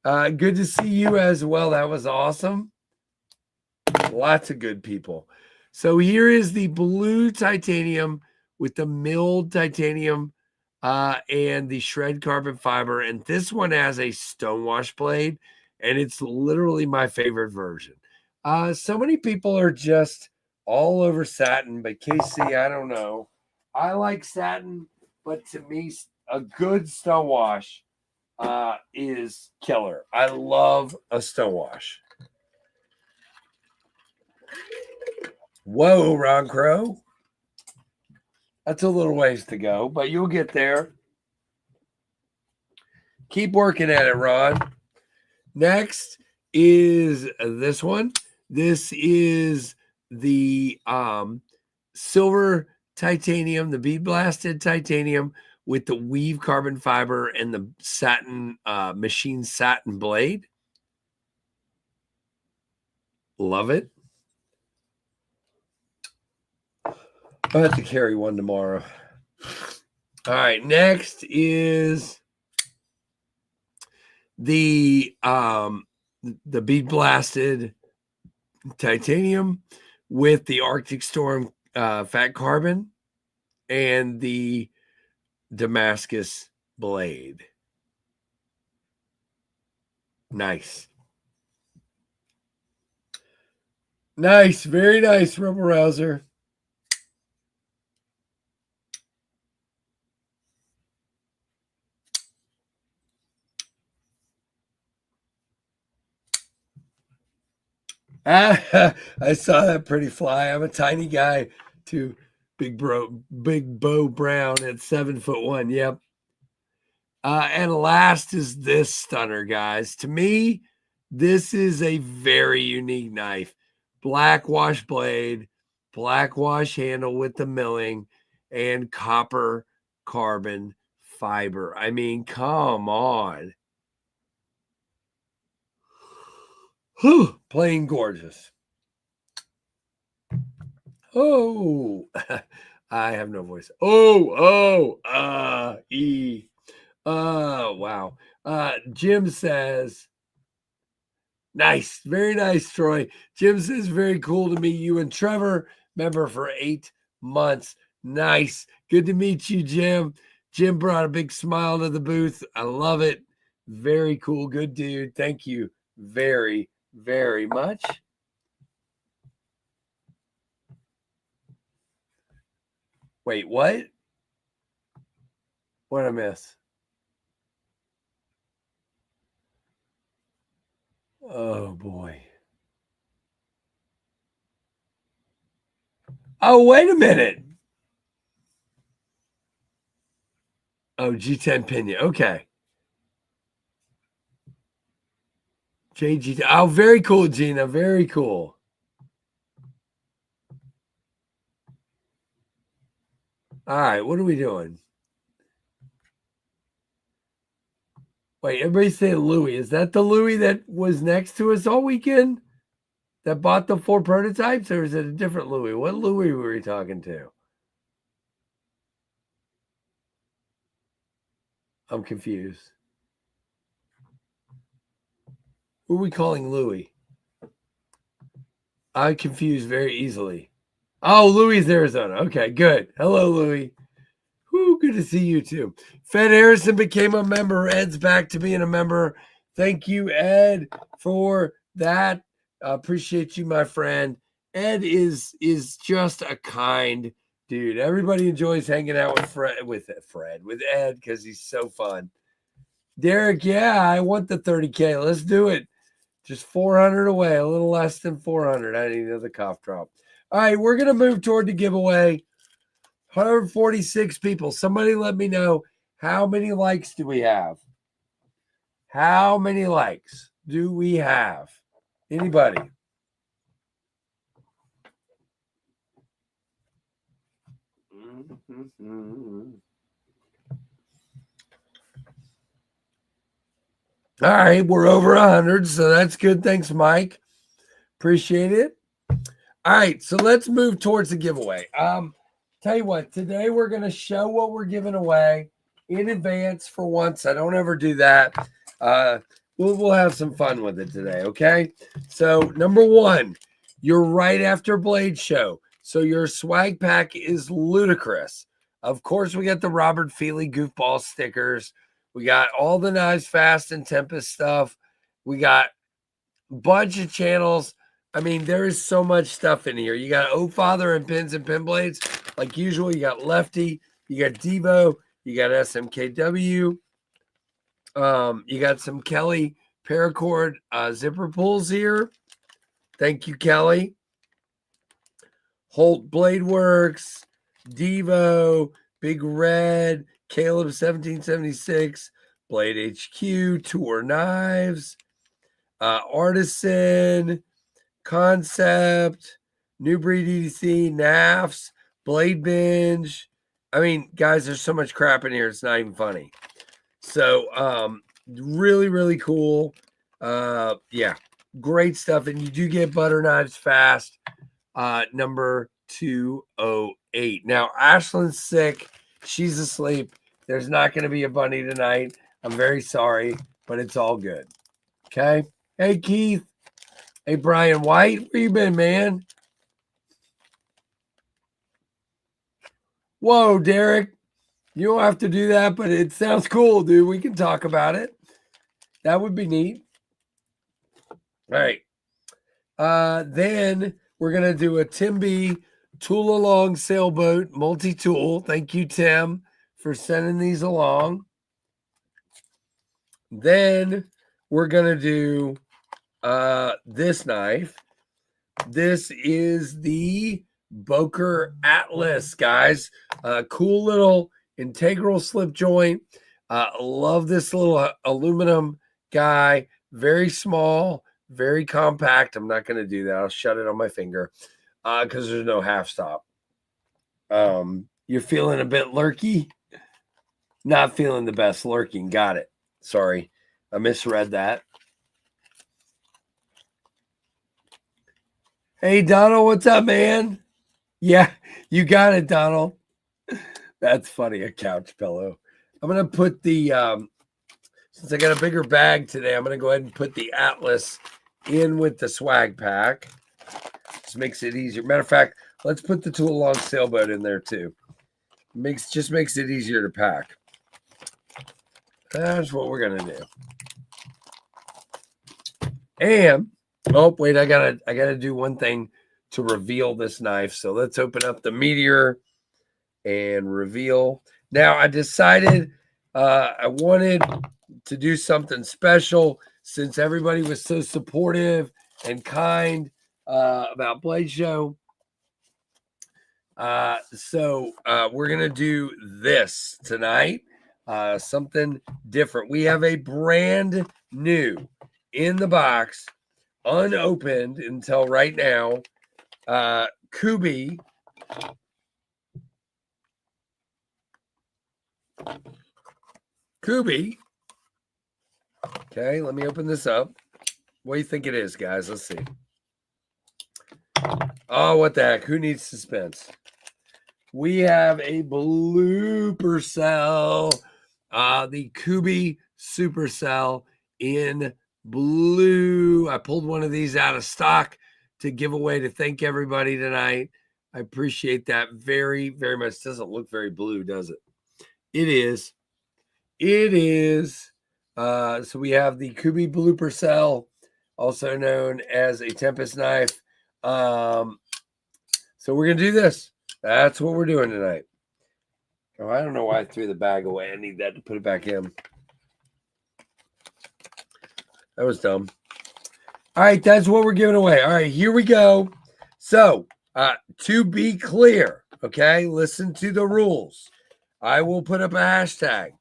Good to see you as well. That was awesome. Lots of good people. So here is the blue titanium with the milled titanium and the shred carbon fiber. And this one has a stonewash blade, and it's literally my favorite version. So many people are just all over satin, but KC, I don't know. I like satin, but to me, a good stonewash is killer. I love a stonewash. Whoa, Ron Crow. That's a little ways to go, but you'll get there. Keep working at it, Ron. Next is this one. This is the silver titanium, the bead blasted titanium with the weave carbon fiber and the satin, machine satin blade. Love it. I'll have to carry one tomorrow. All right, next is the bead blasted titanium with the Arctic Storm fat carbon and the Damascus blade. Nice. Nice, very nice, Rebel Rouser. I saw that pretty fly. I'm a tiny guy too. Big Bo Brown at 7'1". Yep. And last is this stunner, guys. To me, this is a very unique knife. Black wash blade, black wash handle with the milling, and copper carbon fiber. I mean, come on. Whew, plain gorgeous. Oh, I have no voice. Oh, wow. Jim says, nice, very nice, Troy. Jim says, very cool to meet you and Trevor, member for 8 months. Nice. Good to meet you, Jim. Jim brought a big smile to the booth. I love it. Very cool. Good dude. Thank you very, very much. Wait, what? What did I miss? Oh, boy. Oh, wait a minute. Oh, G10 Pinion. Okay. JG. Oh, very cool, Gina. Very cool. All right, what are we doing? Wait, everybody say Louis. Is that the Louis that was next to us all weekend? That bought the 4 prototypes, or is it a different Louis? What Louis were we talking to? I'm confused. Who are we calling Louis? I confuse very easily. Oh, Louis, Arizona. Okay, good. Hello, Louis. Whoo, good to see you too. Fed Harrison became a member. Ed's back to being a member. Thank you, Ed, for that. Appreciate you, my friend. Ed is just a kind dude. Everybody enjoys hanging out with Ed because he's so fun. Derek, yeah, I want the 30K. Let's do it. Just 400 away, a little less than 400. I need another cough drop. All right, we're going to move toward the giveaway. 146 people. Somebody let me know, how many likes do we have? How many likes do we have? Anybody? All right, we're over 100, so that's good. Thanks, Mike. Appreciate it. All right, so let's move towards the giveaway. Tell you what, today we're going to show what we're giving away in advance for once. I don't ever do that. We'll have some fun with it today, okay? So, number 1, you're right after Blade Show, so your swag pack is ludicrous. Of course, we got the Robert Feely goofball stickers. We got all the Knives Fast and Tempest stuff. We got a bunch of channels. I mean, there is so much stuff in here. You got O Father and pins and pin blades. Like usual, you got Lefty, you got Devo, you got SMKW. You got some Kelly paracord zipper pulls here. Thank you, Kelly. Holt Blade Works, Devo, Big Red, Caleb 1776, Blade HQ, Tour Knives, Artisan, Concept, New Breed EDC, NAFs, Blade Binge. I mean, guys, there's so much crap in here. It's not even funny. So, really, really cool. Yeah, great stuff. And you do get butter knives fast. Number 208. Now, Ashlyn's sick. She's asleep. There's not going to be a bunny tonight. I'm very sorry, but it's all good. Okay. Hey, Keith. Hey, Brian White, where you been, man? Whoa, Derek. You don't have to do that, but it sounds cool, dude. We can talk about it. That would be neat. All right. Then we're going to do a Tim B tool along sailboat multi-tool. Thank you, Tim, for sending these along. Then we're going to do this knife. This is the Boker Atlas, guys. Cool little integral slip joint. Love this little aluminum guy. Very small, very compact. I'm not going to do that. I'll shut it on my finger because there's no half stop. You're feeling a bit lurky? Not feeling the best lurking. Got it. Sorry. I misread that. Hey, Donald, what's up, man? Yeah, you got it, Donald. That's funny, a couch pillow. I'm going to put the, since I got a bigger bag today, I'm going to go ahead and put the Atlas in with the swag pack. Just makes it easier. Matter of fact, let's put the tool along sailboat in there too. Just makes it easier to pack. That's what we're going to do. And oh, wait, I gotta do one thing to reveal this knife. So let's open up the Meteor and reveal. Now I decided I wanted to do something special since everybody was so supportive and kind about Blade Show. So we're gonna do this tonight. Something different. We have a brand new in the box, unopened until right now, Kubi Kubi. Okay, let me open this up. What do you think it is, guys? Let's see. Oh, what the heck? Who needs suspense? We have a blooper cell. The Kubi Supercell in blue. I pulled one of these out of stock to give away to thank everybody tonight. I appreciate that very, very much. Doesn't look very blue, does it? It is. It is. So we have the Kubi blooper cell, also known as a Tempest knife. So we're going to do this. That's what we're doing tonight. Oh, I don't know why I threw the bag away. I need that to put it back in. That was dumb. All right, that's what we're giving away. All right, here we go. So, to be clear, okay, listen to the rules. I will put up a hashtag.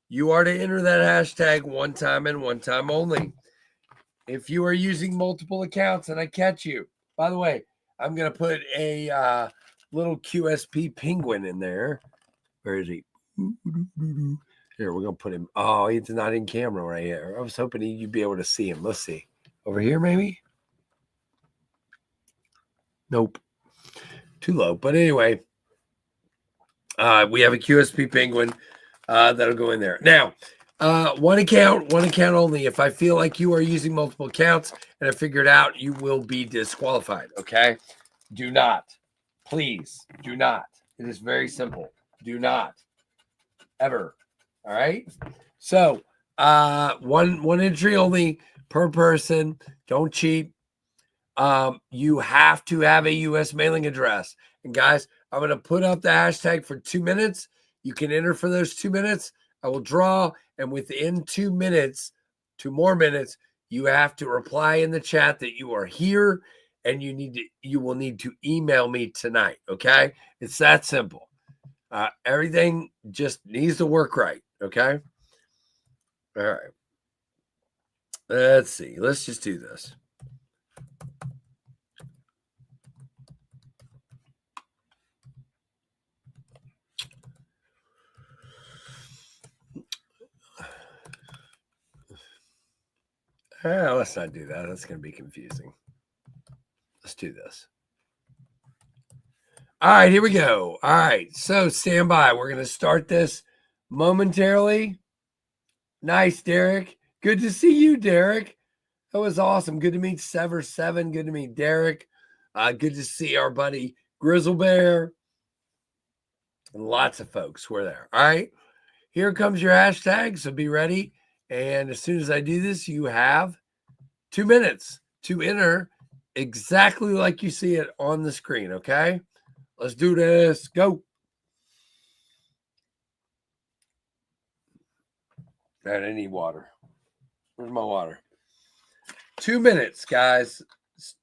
You are to enter that hashtag one time and one time only. If you are using multiple accounts and I catch you, by the way, I'm going to put a little QSP penguin in there. Where is he? Here, we're going to put him. Oh, he's not in camera right here. I was hoping you'd be able to see him. Let's see. Over here, maybe? Nope. Too low. But anyway, we have a QSP penguin that'll go in there. Now, one account only. If I feel like you are using multiple accounts and I figure it out, you will be disqualified. Okay? Do not. Please do not. It is very simple. Do not. Ever. All right? So, one entry only per person. Don't cheat. You have to have a U.S. mailing address. And guys, I'm going to put up the hashtag for 2 minutes. You can enter for those 2 minutes. I will draw. And within 2 minutes, 2 more minutes, you have to reply in the chat that you are here and you will need to email me tonight. Okay. It's that simple. Everything just needs to work right. Okay. All right. Let's see. Let's just do this. Let's not do that. That's going to be confusing. Let's do this. All right, here we go. All right, so stand by. We're going to start this momentarily. Nice, Derek. Good to see you, Derek. That was awesome. Good to meet Sever7. Good to meet Derek. Good to see our buddy Grizzle Bear. And lots of folks were there. All right, here comes your hashtag, so be ready. And as soon as I do this, you have 2 minutes to enter exactly like you see it on the screen, okay? Let's do this. Go. Man, I need water. Where's my water? 2 minutes, guys.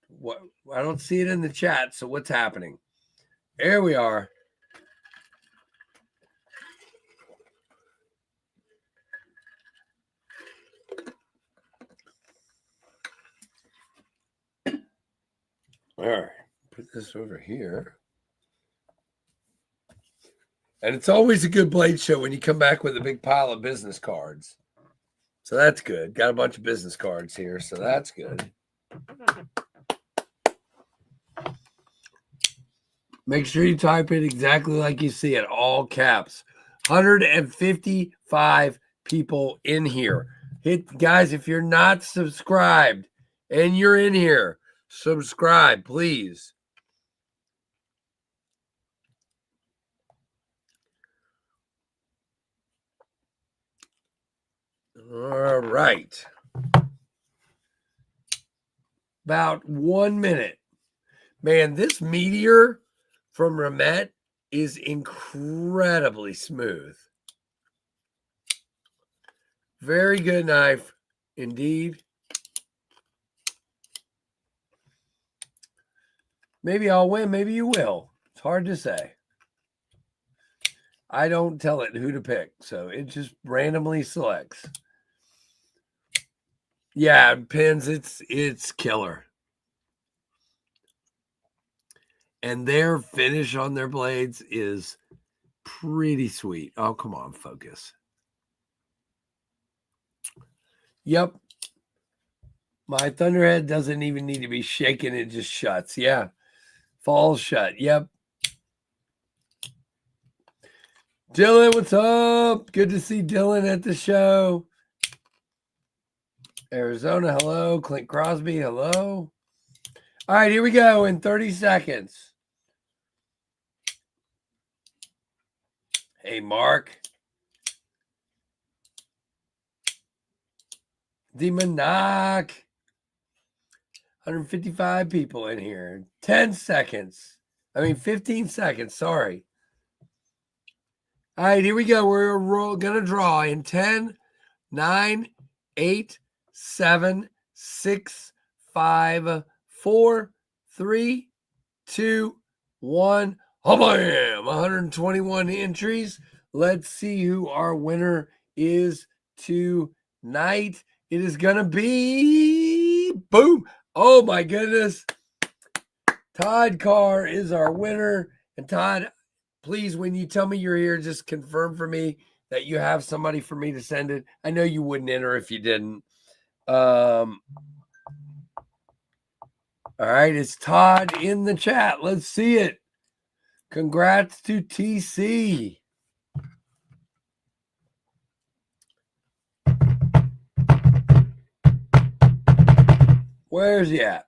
What? I don't see it in the chat, so what's happening? There we are. All right. Put this over here. And it's always a good Blade show when you come back with a big pile of business cards. So that's good. Got a bunch of business cards here, so that's good. Make sure you type it exactly like you see it, all caps. 155 people in here. Hit, guys, if you're not subscribed and you're in here, subscribe, please. All right. About 1 minute. Man, this meteor from Ramet is incredibly smooth. Very good knife indeed. Maybe I'll win. Maybe you will. It's hard to say. I don't tell it who to pick, so it just randomly selects. Yeah, pins, it's killer. And their finish on their blades is pretty sweet. Oh, come on, focus. Yep. My Thunderhead doesn't even need to be shaken. It just shuts. Yeah. Falls shut. Yep. Dylan, what's up? Good to see Dylan at the show. Arizona, hello. Clint Crosby, hello. All right, here we go in 30 seconds. Hey, Mark. Demonoc. 155 people in here. 10 seconds. 15 seconds. Sorry. All right, here we go. We're going to draw in 10, 9, 8, 7, 6, 5, 4, 3, 2, 1. Oh, bam! 121 entries. Let's see who our winner is tonight. It is going to be, boom. Oh, my goodness. Todd Carr is our winner. And Todd, please, when you tell me you're here, just confirm for me that you have somebody for me to send it. I know you wouldn't enter if you didn't. All right, it's Todd in the chat. Let's see it. Congrats to TC. Where's he at?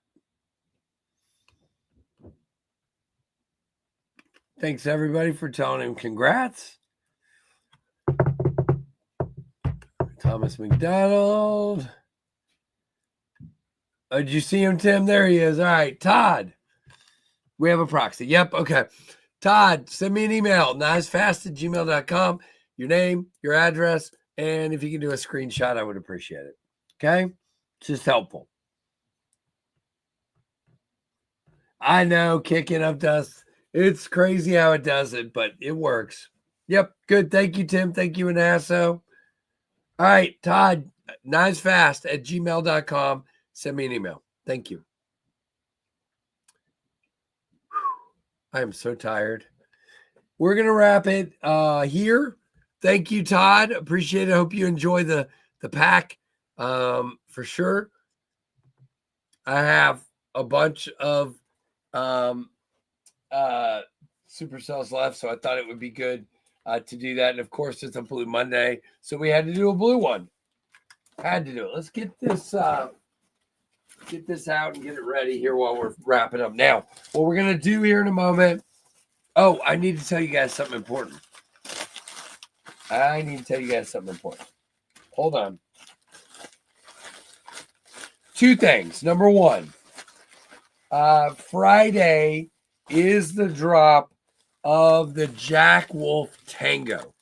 Thanks, everybody, for telling him congrats. Thomas McDonald. Oh, did you see him, Tim? There he is. All right, Todd. We have a proxy. Yep, okay. Todd, send me an email, nicefast@gmail.com. Your name, your address, and if you can do a screenshot, I would appreciate it. Okay? It's just helpful. I know, kicking up dust. It's crazy how it does it, but it works. Yep, good. Thank you, Tim. Thank you, Anasso. All right, Todd, nicefast@gmail.com. Send me an email. Thank you. I am so tired. We're going to wrap it here. Thank you, Todd. Appreciate it. I hope you enjoy the pack for sure. I have a bunch of supercells left, so I thought it would be good to do that. And of course, it's a Blue Monday, so we had to do a blue one. Had to do it. Let's get this out and get it ready here while we're wrapping up. Now, what we're gonna do here in a moment. Oh, I need to tell you guys something important. Hold on. Two things. Number one, Friday is the drop of the Jack Wolf Tango.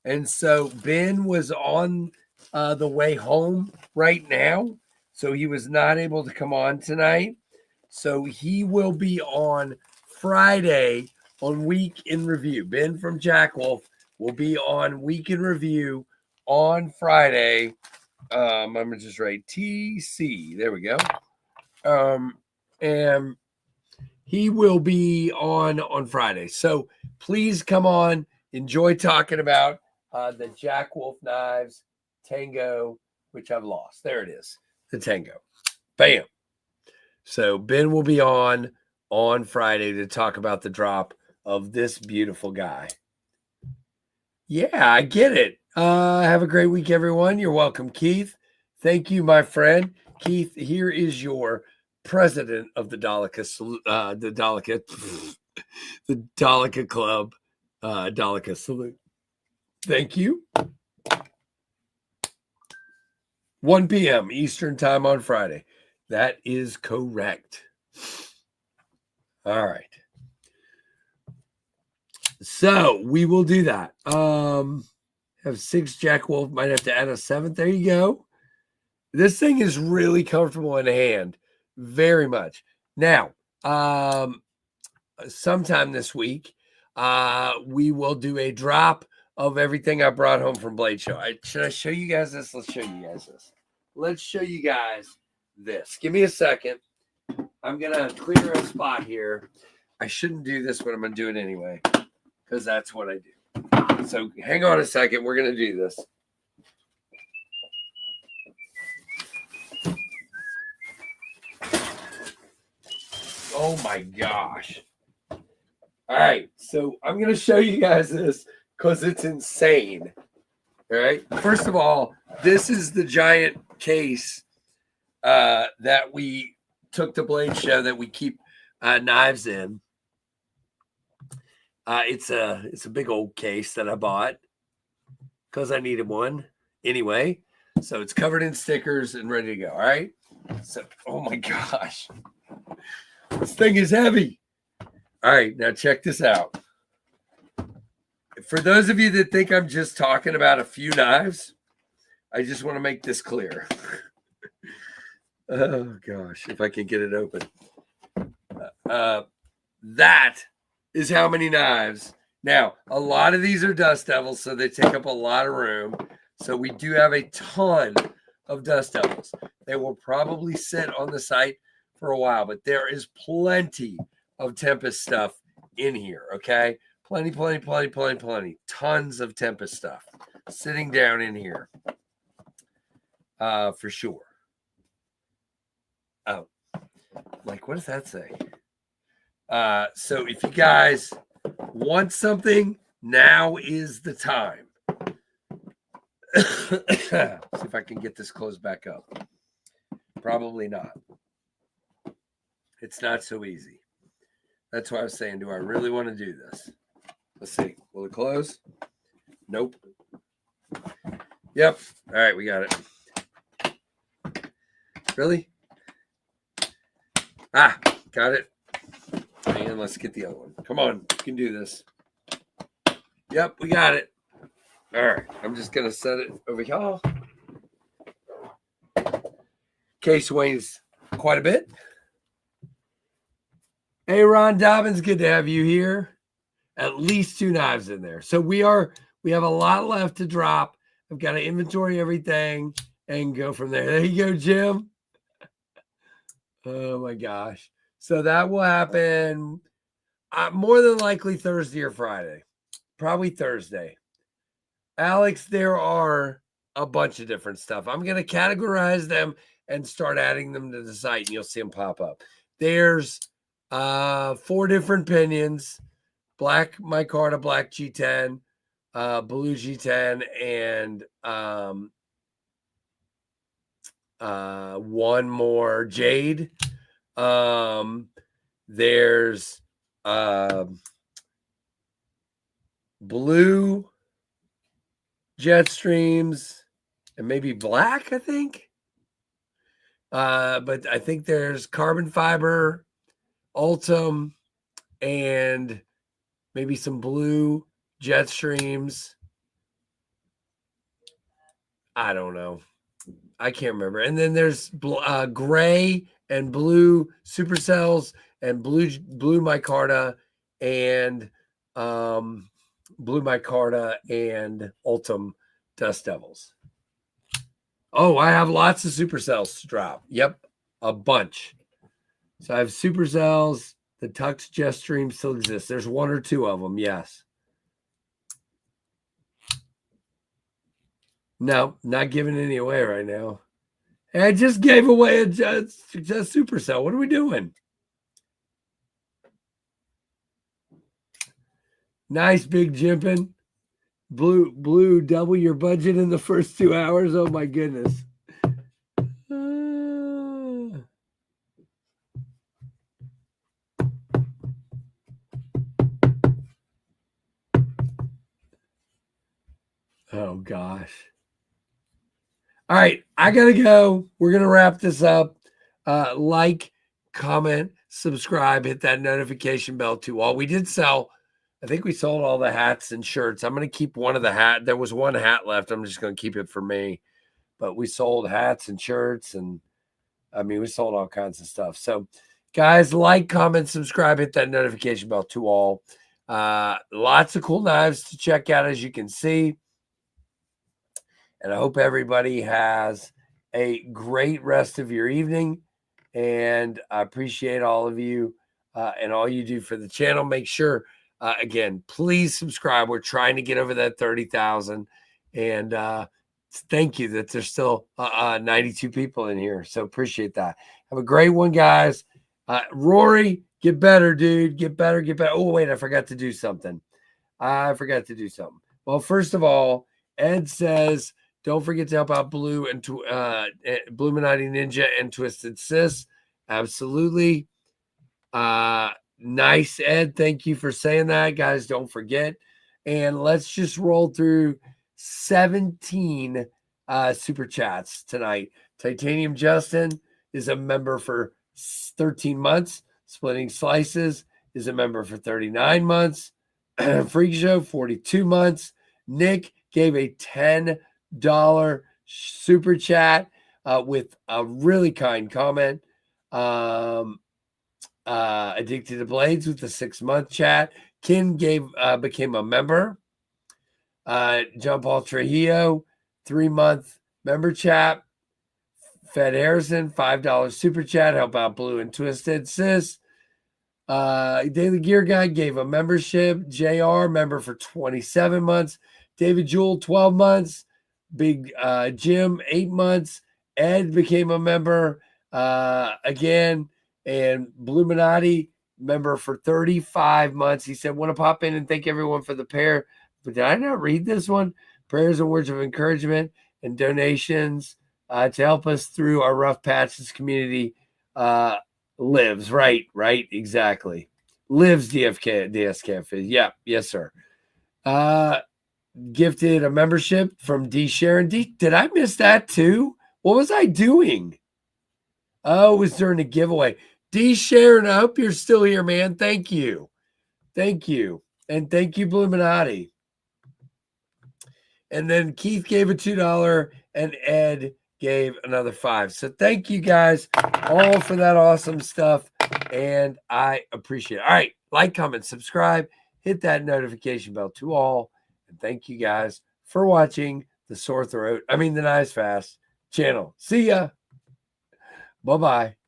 And so Ben was on the way home right now. So he was not able to come on tonight. So he will be on Friday on Week in Review. Ben from Jack Wolf will be on Week in Review on Friday. I'm going to just write TC. There we go. And he will be on Friday. So please come on. Enjoy talking about the Jack Wolf Knives Tango, which I've lost. There it is. The Tango. Bam. So Ben will be on Friday to talk about the drop of this beautiful guy. Yeah, I get it. Have a great week, everyone. You're welcome, Keith. Thank you, my friend. Keith, here is your president of the Dalika Club, Dalika Salute. Thank you. 1 p.m. Eastern time on Friday. That is correct. All right. So we will do that. Have 6 Jack Wolf. Might have to add a 7th. There you go. This thing is really comfortable in hand. Very much. Now, sometime this week, we will do a drop of everything I brought home from Blade Show. Should I show you guys this? Let's show you guys this. Let's show you guys this. Give me a second. I'm going to clear a spot here. I shouldn't do this, but I'm going to do it anyway because that's what I do. So hang on a second. We're going to do this. Oh my gosh. All right. So I'm going to show you guys this because it's insane. All right. First of all, this is the giant case that we took to Blade Show that we keep knives in. It's a big old case that I bought because I needed one anyway. So it's covered in stickers and ready to go. All right. So, oh my gosh, this thing is heavy. All right, now check this out. For those of you that think I'm just talking about a few knives, I just want to make this clear. Oh gosh, if I can get it open. That is how many knives. Now, a lot of these are Dust Devils, so they take up a lot of room. So we do have a ton of Dust Devils. They will probably sit on the site for a while, but there is plenty of Tempest stuff in here, okay? Plenty. Tons of Tempest stuff sitting down in here for sure. Oh, like, what does that say? So if you guys want something, now is the time. See if I can get this closed back up. Probably not. It's not so easy. That's why I was saying, do I really want to do this? Let's see. Will it close? Nope. Yep. All right, we got it. Really? Ah, got it. And let's get the other one. Come on, you can do this. Yep, we got it. All right, I'm just going to set it over here. Case weighs quite a bit. Hey, Ron Dobbins, good to have you here. At least 2 knives in there. So we have a lot left to drop. I've got to inventory everything and go from there. There you go, Jim. Oh my gosh. So that will happen more than likely Thursday or Friday. Probably Thursday. Alex, there are a bunch of different stuff. I'm going to categorize them and start adding them to the site, and you'll see them pop up. There's 4 different pinions: black micarta, black G10, blue G10, and one more jade. There's blue jet streams and maybe black, I think. But I think there's carbon fiber, Ultim, and maybe some blue jet streams. I don't know. I can't remember. And then there's gray and blue supercells and blue micarta and blue micarta and Ultim Dust Devils. Oh, I have lots of supercells to drop. Yep, a bunch. So I have supercells. The Tux Jet Stream still exists. There's 1 or 2 of them, yes. No, not giving any away right now. I just gave away a supercell. What are we doing? Nice, Big Jimpin. Blue, double your budget in the first 2 hours. Oh my goodness. Oh gosh. All right, I gotta go. We're gonna wrap this up. Like, comment, subscribe, hit that notification bell too. All we did sell, I think we sold all the hats and shirts. I'm gonna keep one of the hat. There was 1 hat left. I'm just gonna keep it for me. But we sold hats and shirts, and I mean, we sold all kinds of stuff. So, guys, like, comment, subscribe, hit that notification bell to all. Lots of cool knives to check out, as you can see. And I hope everybody has a great rest of your evening. And I appreciate all of you and all you do for the channel. Make sure Again, please subscribe. We're trying to get over that 30,000. And thank you that there's still 92 people in here. So appreciate that. Have a great one, guys. Rory, get better, dude. Get better, get better. Oh, wait, I forgot to do something. Well, first of all, Ed says, don't forget to help out Blue and Bluminati Ninja and Twisted Sis. Absolutely. Nice, Ed. Thank you for saying that, guys. Don't forget. And let's just roll through 17 super chats tonight. Titanium Justin is a member for 13 months. Splitting Slices is a member for 39 months. Freak Show, 42 months. Nick gave a $10 super chat with a really kind comment. Addicted to Blades with the 6-month chat. Kin became a member. John Paul Trujillo, 3-month member chat. Fed Harrison, $5 super chat. Help out Blue and Twisted Sis. Daily Gear Guy gave a membership. JR, member for 27 months. David Jewell, 12 months. Big Jim, 8 months. Ed became a member again. And Bluminati, member for 35 months. He said, want to pop in and thank everyone for the prayer. But did I not read this one? Prayers and words of encouragement and donations to help us through our rough patches community lives. Right, exactly. Lives DSKF. Yeah, yes, sir. Gifted a membership from D. Sharon. D, did I miss that too? What was I doing? Oh, it was during the giveaway. D. Sharon, I hope you're still here, man. Thank you. And thank you, Bluminati. And then Keith gave a $2 and Ed gave another $5. So thank you guys all for that awesome stuff. And I appreciate it. All right. Like, comment, subscribe, hit that notification bell to all. And thank you guys for watching the Nice Fast channel. See ya. Bye-bye.